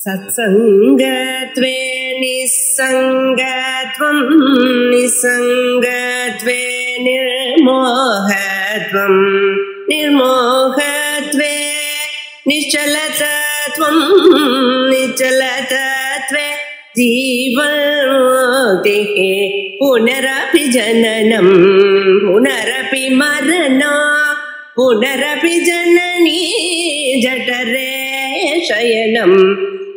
सत्संगत्वे निस्संगत्वं निस्संगत्वे निर्मोहत्वं निर्मोहत्वे निश्चलतत्वं निश्चलतत्वे जीवन्मुक्तिः पुनरपि जननं पुनरपि मरणं पुनरपि जननी जठरे शयनम्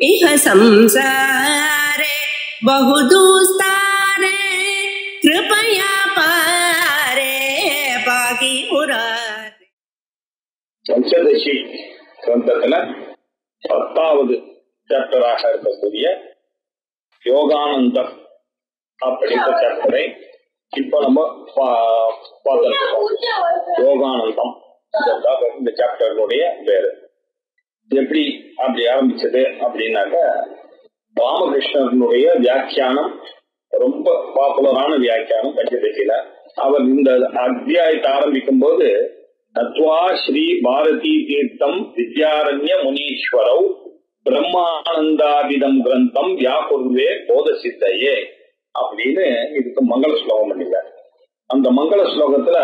इह संसारे बहुदुस्तारे कृपया पारे पाहि मुरारे. பஞ்சதசி கிரந்தத்துல 10வது சாப்டராக இருக்கக்கூடிய யோகானந்தம் அப்படின்ற சாப்டரை இப்ப நம்ம பார்த்துருக்கோம். யோகானந்தம் இந்த சாப்டருடைய பேரு. எப்படி அப்படி ஆரம்பிச்சது அப்படின்னாக்க, ராமகிருஷ்ணனுடைய வியாக்கியானம் ரொம்ப பாப்புலரான வியாக்கியானம் பஞ்சதசியில. அவர் இந்த அத்தியாயத்தை ஆரம்பிக்கும் போது தத்வா ஸ்ரீ பாரதி தீர்த்தம் வித்யாரண்ய முனீஸ்வரவ் பிரம்மானந்தாபிதம் கிரந்தம் வியாகுர்வே போத சித்தையே அப்படின்னு இதுக்கு மங்கள ஸ்லோகம் பண்ணிட்டார். அந்த மங்கள ஸ்லோகத்துல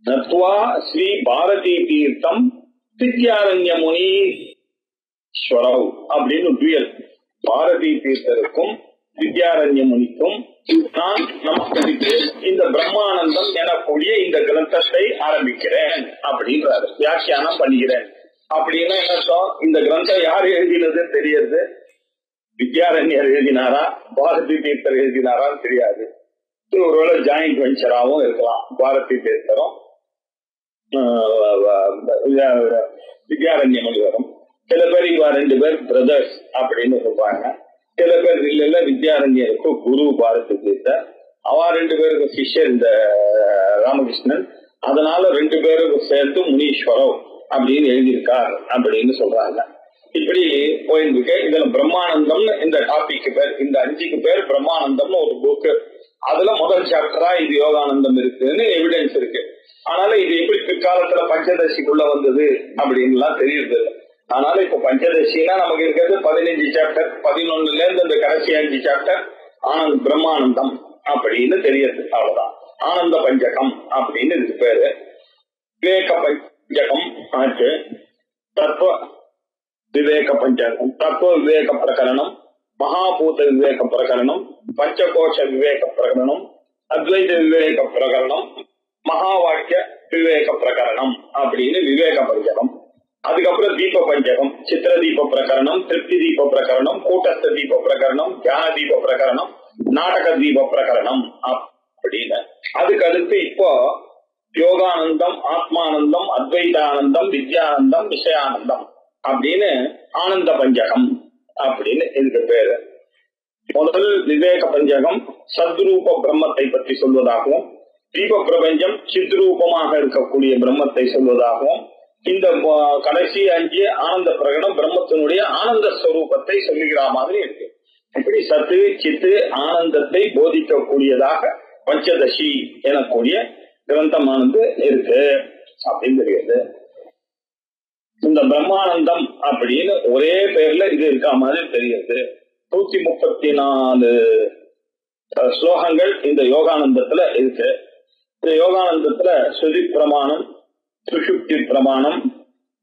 தத்வா ஸ்ரீ பாரதி தீர்த்தம் வித்யாரண்ய முனீஸ்வரவ் அப்படின்னு டுயல். பாரதி தீர்த்தருக்கும் வித்யாரண்ய முனிக்கும் நான் நமக்கு இந்த பிரம்மானந்தம் எனக்கூடிய இந்த கிரந்தத்தை ஆரம்பிக்கிறேன் அப்படின்றாரு. வியாக்கியானம் பண்ணுகிறேன் அப்படின்னா என்ன அர்த்தம்? இந்த கிரந்தம் யார் எழுதினதுன்னு தெரியாது. வித்யாரண்யர் எழுதினாரா, பாரதி தீர்த்தர் எழுதினாரான்னு தெரியாது. ஒருவேளை ஜாயிண்ட் வெஞ்சராகவும் இருக்கலாம். பாரதி தீர்த்தரும் வித்யாரண்ய முனிவரும். சில பேர் இவா 2 பேர் பிரதர்ஸ் அப்படின்னு சொல்றாங்க. சில பேர் இல்ல வித்யாரண்யருக்கு குரு பாரதி தீர்த்தர், அவா 2 பேருக்கு சிஷ்யர் இந்த ராமகிருஷ்ணன். அதனால 2 பேருக்கு சேர்த்து முனீஸ்வரவ் அப்படின்னு எழுதியிருக்கார் அப்படின்னு சொல்றாங்க. இப்படி போயிருக்கு. இதுல பிரம்மானந்தம்னு இந்த டாபிக் பேர், இந்த 5க்கு பேர் பிரம்மானந்தம்னு ஒரு புக்கு. அதுல முதல் சாப்டரா இது யோகானந்தம் இருக்குன்னு எவிடன்ஸ் இருக்கு. ஆனால இது எப்படி பிற்காலத்துல பஞ்சதசிக்குள்ள வந்தது அப்படின்லாம் தெரியுது. அதனால இப்ப பஞ்சதசினா நமக்கு இருக்கிறது 15 சாப்டர். 11ல இருந்து இந்த கடைசி 5 சாப்டர் ஆனந்த் பிரம்மானந்தம் அப்படின்னு தெரியுது. அவ்வளவுதான். ஆனந்த பஞ்சகம் அப்படின்னு இதுக்கு பேரு. விவேக பஞ்சகம் ஆச்சு. தத்துவ விவேக பஞ்சகம், தத்துவ விவேக பிரகரணம், மகாபூத விவேக பிரகரணம், பஞ்சகோஷ விவேக பிரகரணம், அத்வைத விவேக பிரகரணம், மகா வாக்கிய விவேக பிரகரணம் அப்படின்னு விவேக பஞ்சகம். அதுக்கப்புறம் தீப பஞ்சகம், சித்திர தீப பிரகரணம், திருப்தி தீப பிரகரணம், கூட்டஸ்த தீப பிரகரணம், தியான தீப பிரகரணம், நாடக தீப பிரகரணம் அப்படின்னு. அதுக்கு அடுத்து இப்போ யோகானந்தம், ஆத்மானந்தம், அத்வைதானந்தம், வித்யானந்தம், விஷயானந்தம் அப்படின்னு ஆனந்த பஞ்சகம் அப்படின்னு இதுக்கு பேரு. முதல் விவேக பஞ்சகம் சத்ரூப பிரம்மத்தை பற்றி சொல்வதாகவும், தீப பிரபஞ்சம் சித்ரூபமாக இருக்கக்கூடிய பிரம்மத்தை சொல்வதாகவும், இந்த கடைசி 5 ஆனந்த பிரகடனம் பிரம்மத்தினுடைய ஆனந்த ஸ்வரூபத்தை சொல்லுகிற மாதிரி இருக்கு. இப்படி சத்து சித்து ஆனந்தத்தை போதிக்கக்கூடியதாக பஞ்சதசி எனக்கூடிய கிரந்தமானது இருக்கு அப்படின்னு தெரியுது. இந்த பிரம்மானந்தம் அப்படின்னு ஒரே பேர்ல இது இருக்க மாதிரி தெரியுது. 134 ஸ்லோகங்கள் இந்த யோகானந்தத்துல இருக்கு. இந்த யோகானந்தத்துல ஸ்ருதி பிரமாணம், சுஷுப்தி பிரமாணம்,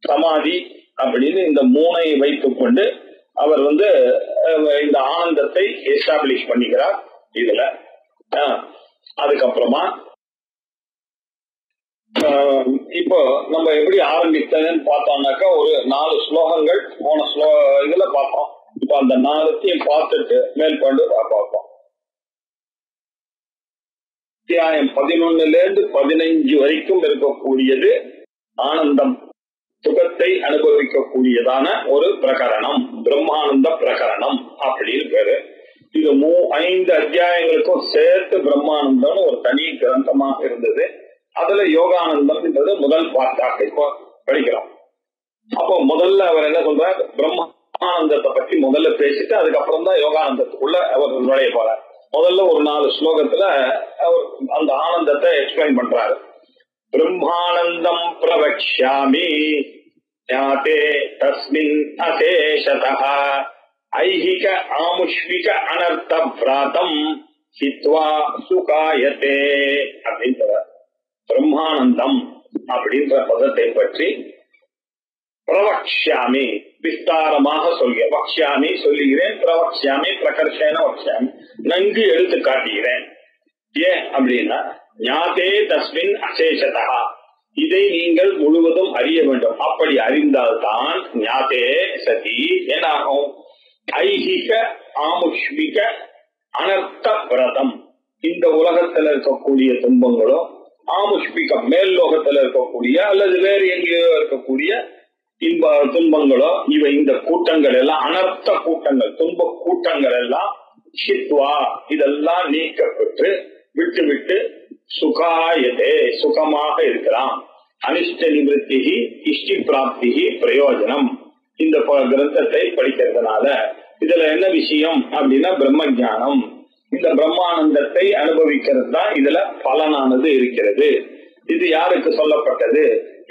சமாதி அப்படின்னு இந்த 3ஐ வைத்துக் கொண்டு அவர் இந்த ஆனந்தத்தை எஸ்டாப்ளிஷ் பண்ணிக்கிறார் இதுல. அதுக்கப்புறமா இப்போ நம்ம எப்படி ஆரம்பித்ததுன்னு பார்த்தோம்னாக்கா ஒரு 4 ஸ்லோகங்கள் போன இதுல பார்த்தோம். இப்ப அந்த 4த்தையும் பார்த்துட்டு மேற்கொண்டு பார்ப்போம். அத்தியாயம் 11ல இருந்து 15 வரைக்கும் இருக்கக்கூடியது ஆனந்தம், சுகத்தை அனுபவிக்கக்கூடியதான ஒரு பிரகரணம், பிரம்மானந்த பிரகரணம் அப்படின்னு பேரு. இது 5 அத்தியாயங்களுக்கும் சேர்த்து பிரம்மானந்தம் ஒரு தனி கிரந்தமாக இருந்தது. அதுல யோகானந்தம் என்பது முதல் பார்ட்டாக இப்போ படிக்கிறோம். அப்போ முதல்ல அவர் என்ன சொல்றார், பிரம்மானந்தத்தை பற்றி முதல்ல பேசிட்டு அதுக்கப்புறம் தான் யோகானந்தத்துக்குள்ள அவர் நுழைய போறார். முதல்ல ஒரு 4 ஸ்லோகத்துல அவர் அந்த ஆனந்தத்தை எக்ஸ்பிளைன் பண்றாரு. பிரம்மானந்தம் பிரவக்ஷ்யாமி ஞாதே தஸ்மின் அசேஷதஹ ஐஹிக ஆமுஷ்மிக அனர்த்த பிராதம் ஹித்வா சுகாயதே அப்படின்ற பிரம்மானந்தம் அப்படின்ற பதத்தை பற்றி பிரவக்ஷாமி விஸ்தாரமாக சொல்கிறேன். வக்ஷாமி சொல்லுகிறேன், பிரவக்ஷாமி பிரகர்ஷேன வக்ஷாமி நன்கு எடுத்து காட்டுகிறேன். ஏன் அப்படின்னா ஞாதே தஸ்மின் அசேஷதா, இதை நீங்கள் முழுவதும் அறிய வேண்டும். அப்படி அறிந்தால்தான் ஞாதே சதி என்னாகும், ஐஹிக ஆமுஷ்மிக அனர்த்த பிரதம், இந்த உலகத்தில் இருக்கக்கூடிய துன்பங்களோ ஆமுஷ்மிகம் மேல் லோகத்தில் இருக்கக்கூடிய அல்லது வேறு எங்கேயோ இருக்கக்கூடிய துன்பங்களோ இவை இந்த கூட்டங்கள் எல்லாம் அனர்த்த கூட்டங்கள், துன்ப கூட்டங்கள் எல்லாம் ஹித்வா இதெல்லாம் நீக்கப்பட்டு விட்டு விட்டு சுகாயதே சுகமாக இருக்கலாம். அனிஷ்ட நிவர்த்தி இஷ்டி பிராப்தி பிரயோஜனம். இந்த கிரந்தத்தை படிக்கிறதுனால இதுல என்ன விஷயம் அப்படின்னா பிரம்ம ஞானம். இந்த பிரம்மானந்தத்தை அனுபவிக்கிறது தான் இதுல பலனானது இருக்கிறது. இது யாருக்கு சொல்லப்பட்டது?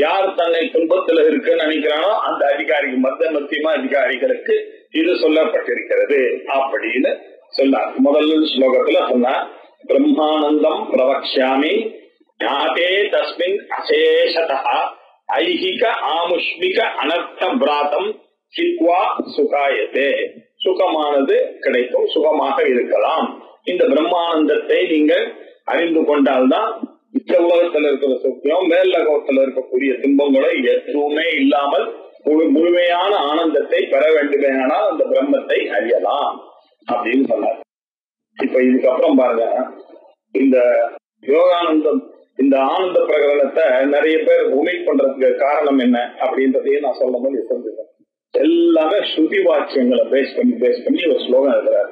யார் தன்னை துன்பத்துல இருக்குன்னு நினைக்கிறானோ அந்த அதிகாரிகள், மத்தியம அதிகாரிகளுக்கு இது சொல்லப்பட்டிருக்கிறது அப்படின்னு சொன்னார். முதல் ஸ்லோகத்துல சொன்னார், பிரம்மானந்தம் பிரவக்ஷாமி ஞாதே தஸ்மின் அசேஷதா ஐஹிக ஆமுஷ்மிக அனர்த்த பிராதம் ஹித்வா சுகாயதே, சுகமானது கிடைக்கும், சுகமாக இருக்கலாம். இந்த பிரம்மானந்தத்தை நீங்கள் அறிந்து கொண்டால்தான் இந்த உலகத்துல இருக்கிற சுக்கியம் மேல் லோகத்துல இருக்கக்கூடிய துன்பங்களை எதுவுமே இல்லாமல் முழுமையான ஆனந்தத்தை பெற வேண்டுமே, ஆனால் அந்த பிரம்மத்தை அறியலாம் அப்படின்னு சொன்னார். இப்ப இதுக்கப்புறம் பாருங்க, இந்த யோகானந்தம் இந்த ஆனந்த பிரகடனத்தை நிறைய பேர் ஒமிட் பண்றதுக்கு காரணம் என்ன அப்படின்றதையும் நான் சொல்ல போது சொல்றேன். எல்லாமே ஸ்ருதி வாக்கியங்களை பேஸ் பண்ணி ஒரு ஸ்லோகம் எழுதுறாரு.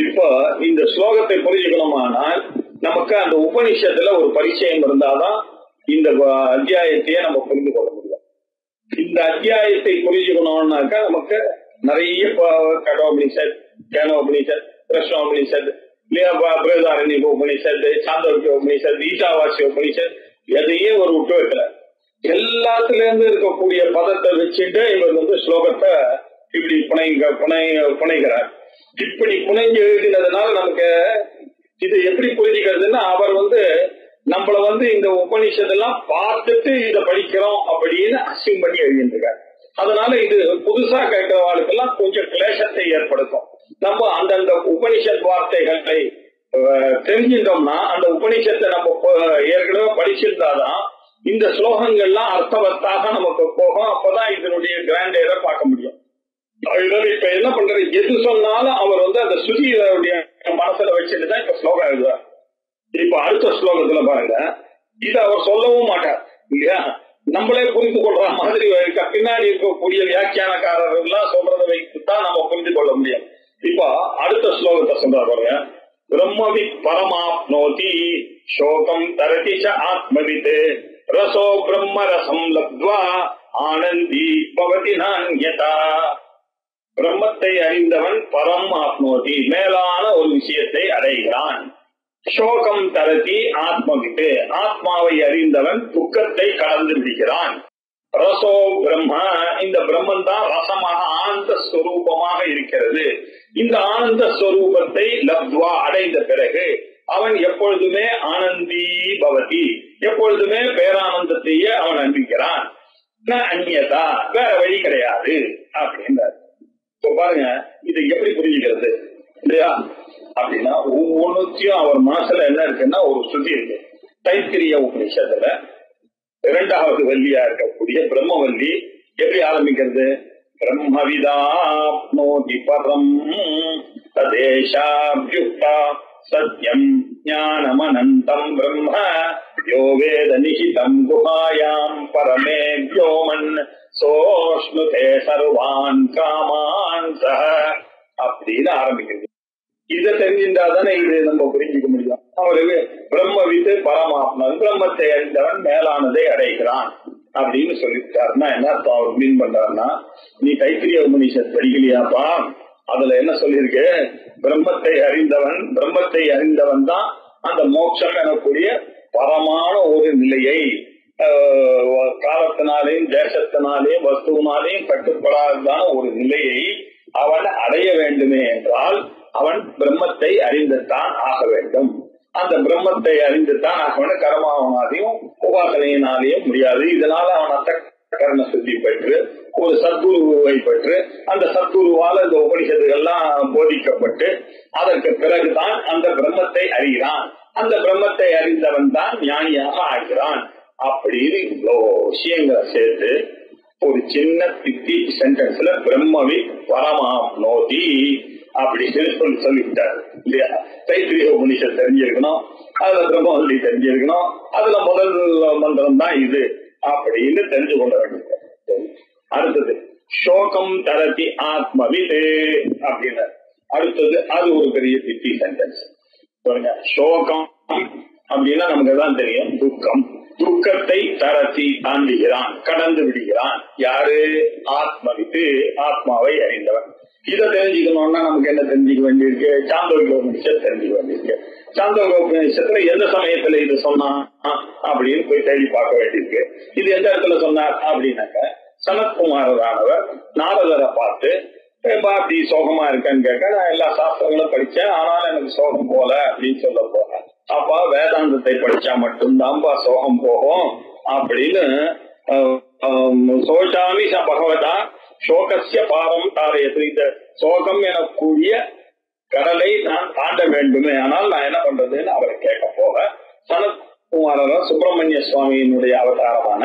இப்போ இந்த ஸ்லோகத்தை புரிஞ்சுக்கணுமானால் நமக்கு அந்த உபனிஷத்துல ஒரு பரிச்சயம் இருந்தாதான் இந்த அத்தியாயத்தையே நம்ம புரிந்து கொள்ள முடியும். இந்த அத்தியாயத்தை புரிஞ்சுக்கணும்னாக்கா நமக்கு நிறைய கடோபனிஷத், கேனோபனிஷத், கிருஷ்ணோபனிஷத், பிரதாரண்ய உபனிஷத், சாந்தோக்கிய உபனிஷத், ஈசாவாசிய உபனிஷத் எதையும் ஒரு விட்டு வைக்கல. எல்லாத்துல இருந்து இருக்கக்கூடிய பதத்தை வச்சுட்டு இவர் ஸ்லோகத்தை இப்படி புனைகிறார். இப்படி புனைஞ்சு எழுதினதுனால நமக்கு இது எப்படி புரிஞ்சுக்கிறதுன்னா, அவர் நம்மள இந்த உபநிஷதெல்லாம் பார்த்துட்டு இதை படிக்கிறோம் அப்படின்னு அசியம் பண்ணி எழுதியிருக்கார். அதனால இது புதுசா கேட்கிறவாளுக்கெல்லாம் கொஞ்சம் கிளேசத்தை ஏற்படுத்தும். நம்ம அந்தந்த உபனிஷத் வார்த்தைகளை தெரிஞ்சிட்டோம்னா அந்த உபனிஷத்தை நம்ம ஏற்கனவே படிச்சிருந்தாதான் இந்த ஸ்லோகங்கள்லாம் அர்த்தவத்தாக நமக்கு போகும். அப்பதான் இதனுடைய கிராண்டேரை பார்க்க முடியும். இப்ப என்ன பண்றது, எது சொன்னாலும் அவர் அந்த ஸ்ருதியுடைய மனசுல வச்சுட்டு தான் இப்ப ஸ்லோகம் எழுதுவார். இப்ப அடுத்த ஸ்லோகத்துல பாருங்க, இது அவர் சொல்லவும் மாட்டார் இல்லையா, நம்மளே புரிந்து கொள்ற மாதிரி பின்னாடி இருக்கக்கூடிய வியாக்கியானக்காரர்கள் எல்லாம் சொல்றதை வைத்துதான் நம்ம புரிந்து கொள்ள முடியும். இப்ப அடுத்த ஸ்லோகத்தை சொல்றாரு பாருங்க, பிரம்மவி பரமாப்னோதி சோகம் தரதி ச ஆத்மவித் ரசோ பிரம்ம ரசம் லப்த்வா ஆனந்தி பவதி நான்யதா. பிரம்மத்தை அறிந்தவன் பரம் ஆப்னோதி மேலான ஒரு விஷயத்தை அடைகிறான். சோகம் தரதி ஆத்மவித்து ஆத்மாவை அறிந்தவன் துக்கத்தை கடந்து விடுகிறான். ரசோ பிரம்ம இந்த பிரம்மன் தான் ரசமாக ஆனந்த ஸ்வரூபமாக இருக்கிறது. இந்த ஆனந்த ஸ்வரூபத்தை லப்த்வா அடைந்த பிறகு அவன் எப்பொழுதுமே ஆனந்தி பவதி எப்பொழுதுமே பேரானந்தத்தையே அவன் அனுபவிக்கிறான். அந்நியதா வேற வழி கிடையாது அப்படின்றார். பாருங்க இதை எப்படி புரிஞ்சுக்கிறது இல்லையா அப்படின்னா, ஒவ்வொன்றுத்தையும் அவர் மனசுல என்ன இருக்குன்னா ஒரு ஸ்ருதி இருக்கு. தைத்திரிய உபநிஷத்துல 2வது வள்ளியா இருக்கக்கூடிய பிரம்மவல்லி எப்படி ஆரம்பிக்கிறது, பிரம்மவிதாப்னோதி பரம் ததேஷாப்யுக்தா சத்யம் ஞானமனந்தம் பிரம்ம யோ வேத நிஹிதம் குஹாயாம் பரமே வ்யோமன் சோஷ்ணுதே சர்வான் காமான் சஹ அப்படின்னு ஆரம்பிக்கிறது. இதை தெரிஞ்சிருந்தாதானே இது நம்ம புரிஞ்சுக்க முடியும். அவருக்கு பிரம்மவித்து பரமாத்மன் பிரம்மத்தை அறிந்தவன் மேலானதை அடைகிறான் அப்படின்னு சொல்லிட்டாருன்னா என்ன அர்த்தம் அவர் மீன் பண்றாருன்னா, நீ தைத்திரிய உபநிஷத் படிக்கலையாப்பா, அதுல என்ன சொல்லியிருக்கு, பிரம்மத்தை அறிந்தவன் தான் அந்த மோட்சம் எனக்கூடிய பரமான ஒரு நிலையை காலத்தினாலேயும் தேசத்தினாலேயும் வஸ்துவினாலேயும் கட்டுப்படாததான ஒரு நிலையை அவன் அடைய வேண்டுமே என்றால் அவன் பிரம்மத்தை அறிந்துத்தான் ஆக வேண்டும். அந்த பிரம்மத்தை அறிந்துத்தான் ஆக கர்மாவனாலையும் உபாசனையினாலேயும் முடியாது. இதனால அவன் அந்த கர்ம சுத்தி பெற்று ஒரு சத்குருவை பெற்று அந்த சத்குருவால் இந்த உபனிஷத்துகள்லாம் போதிக்கப்பட்டு அதற்கு பிறகுதான் அந்த பிரம்மத்தை அறிகிறான். அந்த பிரம்மத்தை அறிந்தவன் தான் ஞானியாக ஆகிறான். அப்படின்னு இவ்வளோ விஷயங்களை சேர்த்து ஒரு சின்ன பித்தி சென்டென்ஸ்ல பிரம்மவி பரமாப்னோதி அப்படின்னு சொல்லிவிட்டாரு இல்லையா? தைத்திரிய உபனிஷத் தெரிஞ்சிருக்கணும், அதுல பிரம்மவல்லி தெரிஞ்சிருக்கணும், அதுல முதல் மந்திரம் தான் இது அப்படின்னு தெரிஞ்சு கொள்ள வேண்டியது. அடுத்தது சோகம் தரதி ஆத்மவித் அப்படின்னு அடுத்தது அது ஒரு பெரிய பித்தி சென்டென்ஸ். சோகம் அப்படின்னா நமக்கு தான் தெரியும், துக்கம். துக்கத்தை தரத்தி தாண்டுகிறான், கடந்து விடுகிறான். யாரு? ஆத்மவித்து, ஆத்மாவை அறிந்தவன். இதை தெரிஞ்சுக்கணும்னா நமக்கு என்ன தெரிஞ்சுக்க வேண்டியிருக்கு? சாந்தோக்கிய உபநிஷத் தெரிஞ்சுக்க வேண்டியிருக்கு. சாந்தோக்கிய உபநிஷத்துல எந்த சமயத்துல இது சொன்னா அப்படின்னு போய் தேடி பார்க்க வேண்டியிருக்கு. இது எந்த இடத்துல சொன்னார் அப்படின்னாக்க, சனத்குமாரரானவர் நாரதரை பார்த்து அப்படி சோகமா இருக்கேன்னு கேட்க, நான் எல்லா சாஸ்திரங்களும் படிச்சேன், ஆனாலும் எனக்கு சோகம் போல அப்படின்னு சொல்ல போறேன். அப்பா வேதாந்தத்தை படிச்சா மட்டும்தான்பா சோகம் போகும் அப்படின்னு சோஷாமி பகவதா சோகசிய பாரம் தாரையது. இந்த சோகம் எனக்கூடிய கடலை நான் தாண்ட வேண்டுமே, ஆனால் நான் என்ன பண்றதுன்னு அவரை கேட்க போக, சனத்குமாரர் சுப்பிரமணிய சுவாமியினுடைய அவதாரமான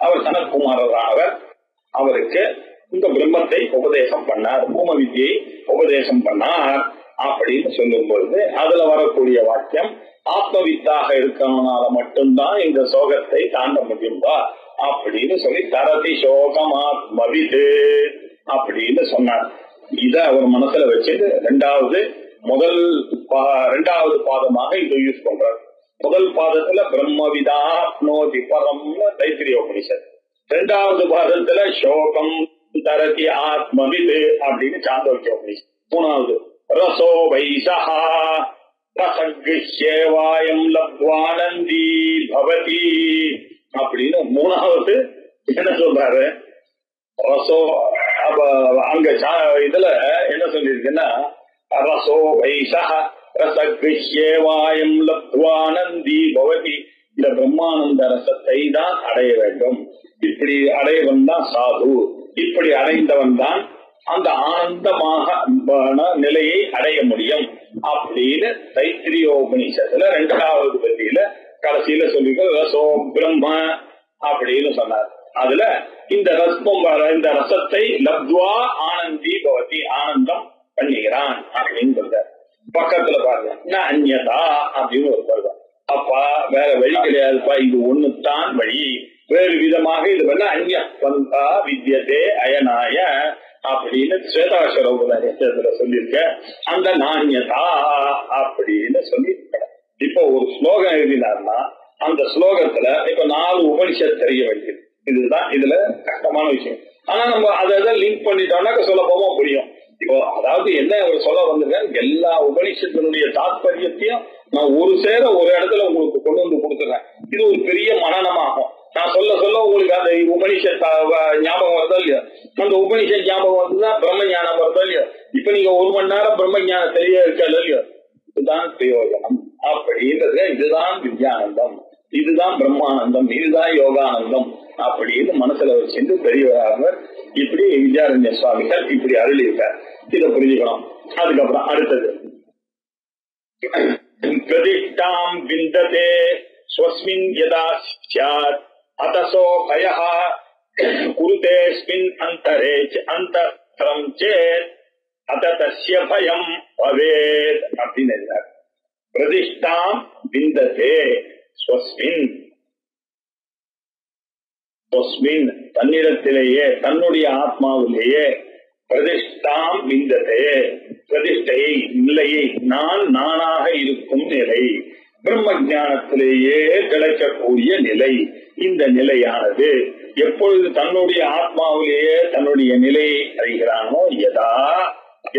அவர் சனத்குமாரரானவர் அவருக்கு இந்த பிரம்மத்தை உபதேசம் பண்ணார், பூம வித்தியை உபதேசம் பண்ணார் அப்படின்னு சொல்லும் பொழுது அதுல வரக்கூடிய வாக்கியம், ஆத்மவித்தாக இருக்கனால மட்டும்தான் இந்த சோகத்தை தாண்ட முடியும்பா அப்படின்னு சொல்லி தரதி சோகமாத்மவிது அப்படின்னு சொன்னார். இத அவர் மனசுல வச்சுட்டு ரெண்டாவது பாதமாக இதை யூஸ் பண்றார். முதல் பாதத்துல பிரம்மவிதா நோதி பரம்னு தைத்திரிய உபனிஷத், இரண்டாவது பாதத்துல சோகம் தரதி ஆத்மவித் அப்படின்னு சாந்தோக்கிய உபனிஷத், மூணாவது ரசோ வைசஹா ரசகிஷ்யேவாயம் லப்வானந்தி பவதி அப்படின்னு மூணாவது என்ன சொல்றாரு? ரசோ அங்க இதுல என்ன சொல்லிருக்குன்னா, ரசோ வைசஹ ரசகிஷ்யேவாயம் லப்வானந்தி பவதி, இந்த பிரம்மானந்த ரசத்தை தான் அடைய வேண்டும். இப்படி அடையவன் தான் சாது, இப்படி அடைந்தவன் தான் அந்த ஆனந்தமாக நிலையை அடைய முடியும் அப்படின்னு தைத்திரியோபனிஷத்துல இரண்டாவது பத்தியில கடைசியில சொல்லிட்டு ரசோ பிரம்ம அப்படின்னு சொன்னார். அதுல இந்த இந்த ரசத்தை லப்துவா ஆனந்தி பவதி, ஆனந்தம் பண்ணுகிறான் அப்படின்னு சொல்றார். பக்கத்துல பாருங்க அந்யதா அப்படின்னு ஒரு பருவம். அப்பா வேற வழி கிடையாதுப்பா, இது ஒண்ணுதான் வழி, வேறு விதமாக இது பண்ண அந்நிய பந்தா வித்யதே அயனாய அப்படின்னு ஸ்வேதாஸ்வர உபதேசத்துல சொல்லியிருக்க. அந்த நாண்யதா அப்படின்னு சொல்லியிருக்க. இப்ப ஒரு ஸ்லோகம் எழுதினார்னா அந்த ஸ்லோகத்துல இப்ப 4 உபனிஷத் தெரிய வேண்டியது. இதுதான் இதுல கஷ்டமான விஷயம். ஆனா நம்ம அதை லிங்க் பண்ணிட்டோம்னா சுலபமா புரியும். இப்போ அதாவது என்ன சொல்ல வந்திருக்கேன், எல்லா உபனிஷத்தினுடைய தாத்பரியத்தையும் நான் ஒரு இடத்துல உங்களுக்கு கொண்டு வந்து கொடுத்துறேன். இது ஒரு பெரிய மனனமாகும். நான் சொல்ல உங்களுக்கு அந்த உபனிஷத் ஞாபகம் வருதா இல்லையா? அந்த உபனிஷத் ஞாபகம் வந்துதான் பிரம்ம ஞானம் வருதா இல்லையா? இப்ப நீங்க 1 மணி நேரம் பிரம்ம ஞானம் தெரிய இருக்கல இல்லையா? இதுதான் பிரயோஜனம் அப்படின்றது. இதுதான் வித்யானந்தம், இதுதான் பிரம்மானந்தம், இதுதான் யோகானந்தம் அப்படின்னு மனசுல வச்சுட்டு பெரியவராக இப்படி வித்யாரண்ய சுவாமிகள் இப்படி அருள் இருக்கார். இதை புரிஞ்சுக்கணும். அதுக்கப்புறம் அடுத்தது பிரதிஷ்டாம் விந்ததே ஸ்வஸ்மின் யதா ஸ்யாத் அதசோ பயஹ குருதேஸ்மின் அந்தரே அந்தரம் சேத் அததஸ்ய பயம் பவேத் அப்படின்னு எழுதார். பிரதிஷ்டாம் விந்ததே ஸ்வஸ்மின், தன்னிடத்திலேயே தன்னுடைய ஆத்மாவிலேயே பிரதிஷ்டாம் விந்ததே, பிரதிஷ்டையை நிலையை நானாக இருக்கும் நிலை, பிரம்ம ஞானத்திலேயே கிடைக்கக்கூடிய நிலை. இந்த நிலையானது எப்பொழுது தன்னுடைய ஆத்மாவிலேயே தன்னுடைய நிலையை அடைகிறானோ, யதா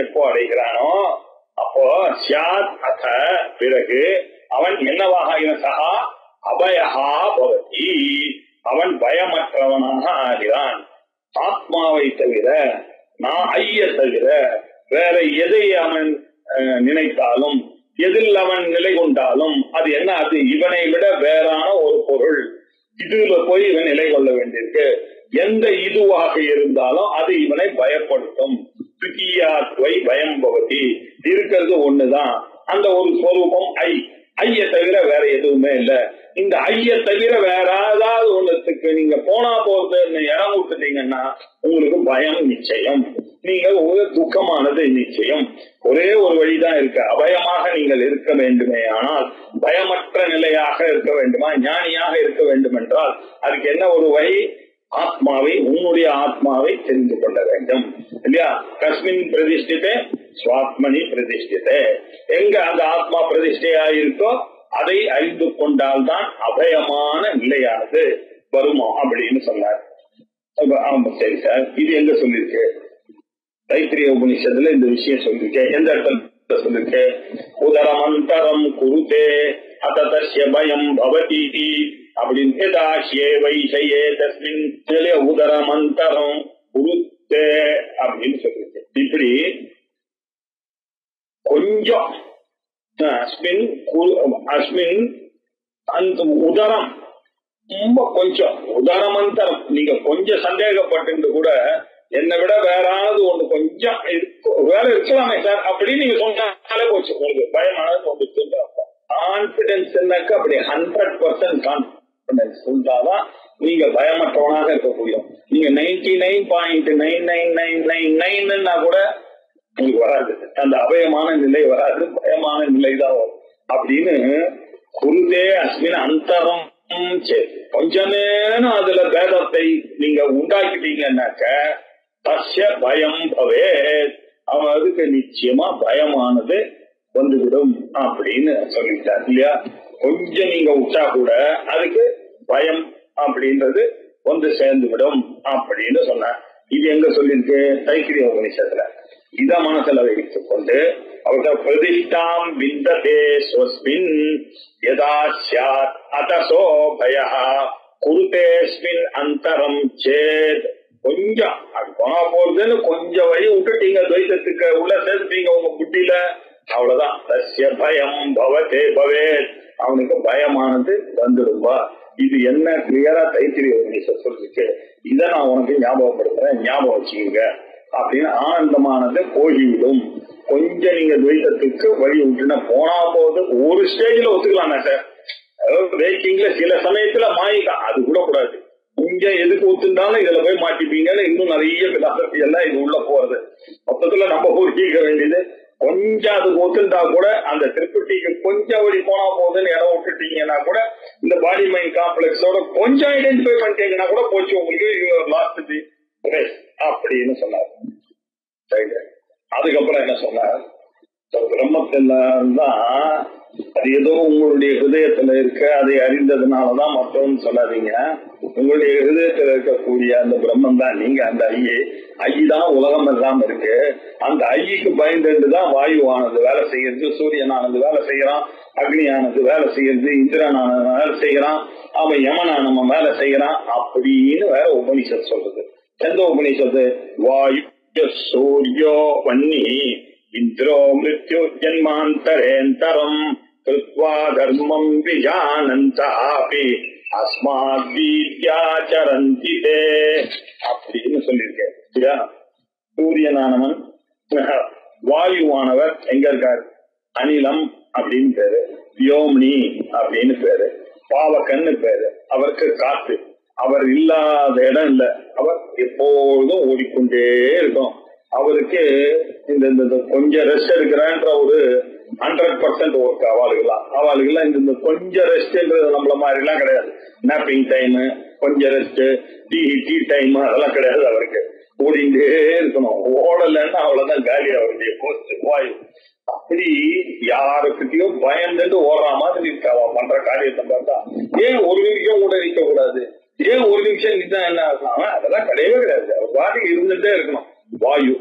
எப்போ அடைகிறானோ அப்போ ஸ்யாத் அத பிறகு அவன் என்னவாக சகா அபயஹா பவதி, அவன் பயமற்றவனாக ஆகிறான். ஆத்மாவை தவிர நான் ஐய தவிர வேற எதை அவன் நினைத்தாலும் எதில் அவன் நிலை கொண்டாலும் அது என்ன, அது இவனை விட வேறான ஒரு பொருள், இதுல போய் இவன் நிலை கொள்ள வேண்டியிருக்கு. எந்த இதுவாக இருந்தாலும் அது இவனை பயப்படுத்தும். பயம் பவதி, இருக்கிறது ஒண்ணுதான், அந்த ஒரு ஸ்வரூபம் ஐய தவிர வேற எதுவுமே இல்லை. இந்த ஐய தவிர வேற ஏதாவது ஒண்ணுத்துக்கு நீங்க போனா போறதுன்னு இடம் விட்டுட்டீங்கன்னா உங்களுக்கு பயம் நிச்சயம், நீங்க உங்களுக்கு துக்கமானது நிச்சயம். ஒரே ஒரு வழிதான் இருக்கு, அபயமாக நீங்கள் இருக்க வேண்டுமே ஆனால், பயமற்ற நிலையாக இருக்க வேண்டுமா, ஞானியாக இருக்க வேண்டும் என்றால் அதுக்கு என்ன ஒரு வழி? ஆத்மாவை, உன்னுடைய ஆத்மாவை தெரிந்து கொள்ள வேண்டும் இல்லையா? கஸ்மின் பிரதிஷ்டித்தே ஸ்வாத்மனி பிரதிஷ்டித்தே, எங்க அந்த ஆத்மா பிரதிஷ்டையா இருக்கோ அதை அறிந்து கொண்டால்தான் அபயமான நிலையானது வருமா அப்படின்னு சொன்னார். சரி சார், இது எங்க சொல்லிருக்கு? தைத்திரிய உபநிஷத்துல இந்த விஷயம் சொல்லிருக்கேன். எந்த இடத்துல சொல்லிருக்கு? உதரமந்தரம் குருதே அததஸ்ய பயம் பவதி அப்படின்னு வைஷயே தஸ்மின் உதரமந்தரம் குருதே அப்படின்னு சொல்லிருக்கு. இப்படி கொஞ்சம் உதரம் ரொம்ப கொஞ்சம் உதரமந்தரம், நீங்க கொஞ்சம் சந்தேகப்பட்டு கூட என்னை விட வேறாவது ஒண்ணு கொஞ்சம் வேற இருக்கலாமே சார் அப்படின்னு நீங்க சொன்னாலே போச்சு, உங்களுக்கு பயமானது ஒன்று. கான்பிடன்ஸ் அப்படி 100% கான்பிடன்ஸ் இருந்தாதான் நீங்க பயமற்றவனாக இருக்க முடியும். நீங்க 99.99999 கூட உங்களுக்கு வராது, அந்த அபயமான நிலை வராது, பயமான நிலைதான் வரும் அப்படின்னு குருதே அஸ்மின் அந்தரம். சரி, கொஞ்ச நேரம் அதுல பேதத்தை நீங்க உண்டாக்கிட்டீங்கன்னாக்க தஸ்ய பயம் பவே, அவன் அதுக்கு நிச்சயமா பயமானது வந்துவிடும் அப்படின்னு சொல்லிட்டார் இல்லையா? கொஞ்சம் நீங்க விட்டா கூட அதுக்கு பயம் அப்படின்றது வந்து சேர்ந்து விடும் அப்படின்னு சொன்னார். இது எங்க சொல்லிருக்கு? தைத்திரிய உபநிஷத்துல. இத மனசுல வைத்துக் கொண்டு அவர்கள் பிரதிஷ்டாம் விந்ததே ஸ்வஸ்மின் யதா ஸ்யாத் அதசோ பயா குருதேஸ்மின் அந்தரம் சேத். கொஞ்சம் அது போனா போறதுன்னு கொஞ்சம் வழி விட்டுட்டீங்க, துவைத்தத்துக்கு உள்ள சேர்த்துட்டீங்க உங்க புத்தியில, அவ்வளவுதான். தஸ்ய பயம் பவதே பவேத், அவனுக்கு பயமானது வந்துடும்பா. இது என்ன கிளியரா தைத்திரிய உபநிஷத் சொல்லிருக்கு. இதை நான் உனக்கு ஞாபகப்படுத்துறேன், ஞாபகம் வச்சுக்கீங்க அப்படின்னு. ஆனந்தமானது போகிவிடும். கொஞ்சம் நீங்க துவைத்தத்துக்கு வழி விட்டுனா போனா போது ஒரு ஸ்டேஜ்ல ஒத்துக்கலாமே சார், வேக்கிங்ல சில சமயத்துல மாயிதான், அது கூட கூடாது. கொஞ்சம் எதுக்கு ஒத்துண்டாலும் இதுல போய் மாட்டிப்பீங்கன்னு இன்னும் நிறைய பிலாசபி எல்லாம் இது உள்ள போறது. மொத்தத்துல நம்ம ஊர்க்கிக்க வேண்டியது கொஞ்சம் அதுக்கு ஒத்துண்டா கூட அந்த திருப்பட்டிக்கு கொஞ்சம் வழி போனா போதுன்னு இடம் விட்டுட்டீங்கன்னா கூட இந்த பாடி மைண்ட் காம்ப்ளெக்ஸோட கொஞ்சம் ஐடென்டிஃபை பண்ணிட்டீங்கன்னா கூட போச்சு உங்களுக்கு லாஸ்ட் அப்படின்னு சொன்னார். அதுக்கப்புறம் என்ன சொன்னார்? பிரம்மத்தெல்லாம் தான் அது ஏதோ உங்களுடைய ஹிருதயத்துல இருக்க, அதை அறிந்ததுனாலதான் மற்றவன்னு சொல்லாதீங்க. உங்களுடைய ஹிருதயத்துல இருக்கக்கூடிய அந்த பிரம்மன் தான் நீங்க. அந்த ஐதான் உலகம் எல்லாம் இருக்கு. அந்த ஐக்கு பயந்துதான் வாயுவானது வேலை செய்யறது, சூரியனானது வேலை செய்யறான், அக்னியானது வேலை செய்யறது, இந்திரனானது வேலை செய்யறான், அவன் யமனானவன் வேலை செய்யறான் அப்படின்னு வேற உபனிஷத் சொல்றது. எந்த உபனிஷத்து? வாயு சூரியோ வன்னி இந்திரோ மிருத்யு ஜன்மாந்தரேந்தரம் கிருத்வா தர்மம் விஜானந்தாபி அஸ்மாத் வீத்யாசரந்தி தே அப்படின்னு சொல்லியிருக்கேன். சூரியனானவன் வாயுவானவர் எங்க இருக்கார்? அனிலம் அப்படின்னு பேரு, வியோம்னி அப்படின்னு பேரு, பாவகன்னு பேரு. அவருக்கு காத்து, அவர் இல்லாத இடம் இல்லை, அவர் எப்போதும் ஓடிக்கொண்டே இருக்கும். அவருக்கு இந்த கொஞ்சம் ரெஸ்ட் எடுக்கிறான்ற ஒரு 100% ஒர்க் அவளுக்கெல்லாம் இந்த கொஞ்சம் ரெஸ்ட்ன்றது நம்மள மாதிரி எல்லாம் கிடையாது. நாப்பிங் டைம், கொஞ்சம் ரெஸ்ட், டீ டைம் அதெல்லாம் கிடையாது. அவருக்கு ஓடிண்டே இருக்கணும். ஓடலன்னா அவ்வளவுதான் காலி அவருடைய போஸ்ட் வாயு. அப்படி யாருக்கிட்டையும் பயந்துட்டு ஓடுற மாதிரி இருக்காவா பண்ற காரியத்தை பார்த்தா. ஏன் ஒரு நிமிஷம் கூட நிற்க கூடாது? ஏன் ஒரு நிமிஷம் நிச்சா என்ன ஆகலாம்? அதெல்லாம் கிடையவே கிடையாது. அவர் பாட்டுக்கு இருந்துட்டே இருக்கணும். வாயு.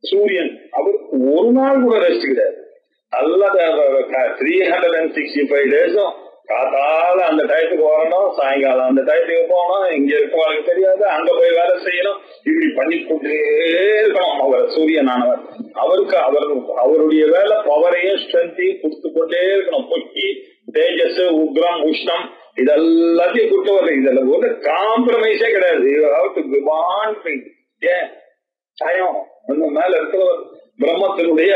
சூரியன் அவருக்கு ஒரு நாள் கூட ரெஸ்ட் கிடையாது. நல்ல 365 டேஸும் காத்தால அந்த டயத்துக்கு வரணும், சாயங்காலம் அந்த டயத்துக்கு போகணும், இங்க இருக்கவங்களுக்கு தெரியாது, அங்க போய் வேலை செய்யணும், இப்படி பண்ணி கொண்டே இருக்கணும். அவர் சூரியனானவர், அவருடைய வேலை பவரையும் ஸ்ட்ரென்த்தையும் கொடுத்து கொண்டே இருக்கணும். பொக்கி தேஜஸ் உக்ரம் உஷ்ணம் இதெல்லாத்தையும் கொடுத்து வர, இதுல ஒரு காம்ப்ரமைஸே கிடையாது. ஏன் சயம் மேல இருக்கிறவர் பிரம்மத்தினுடைய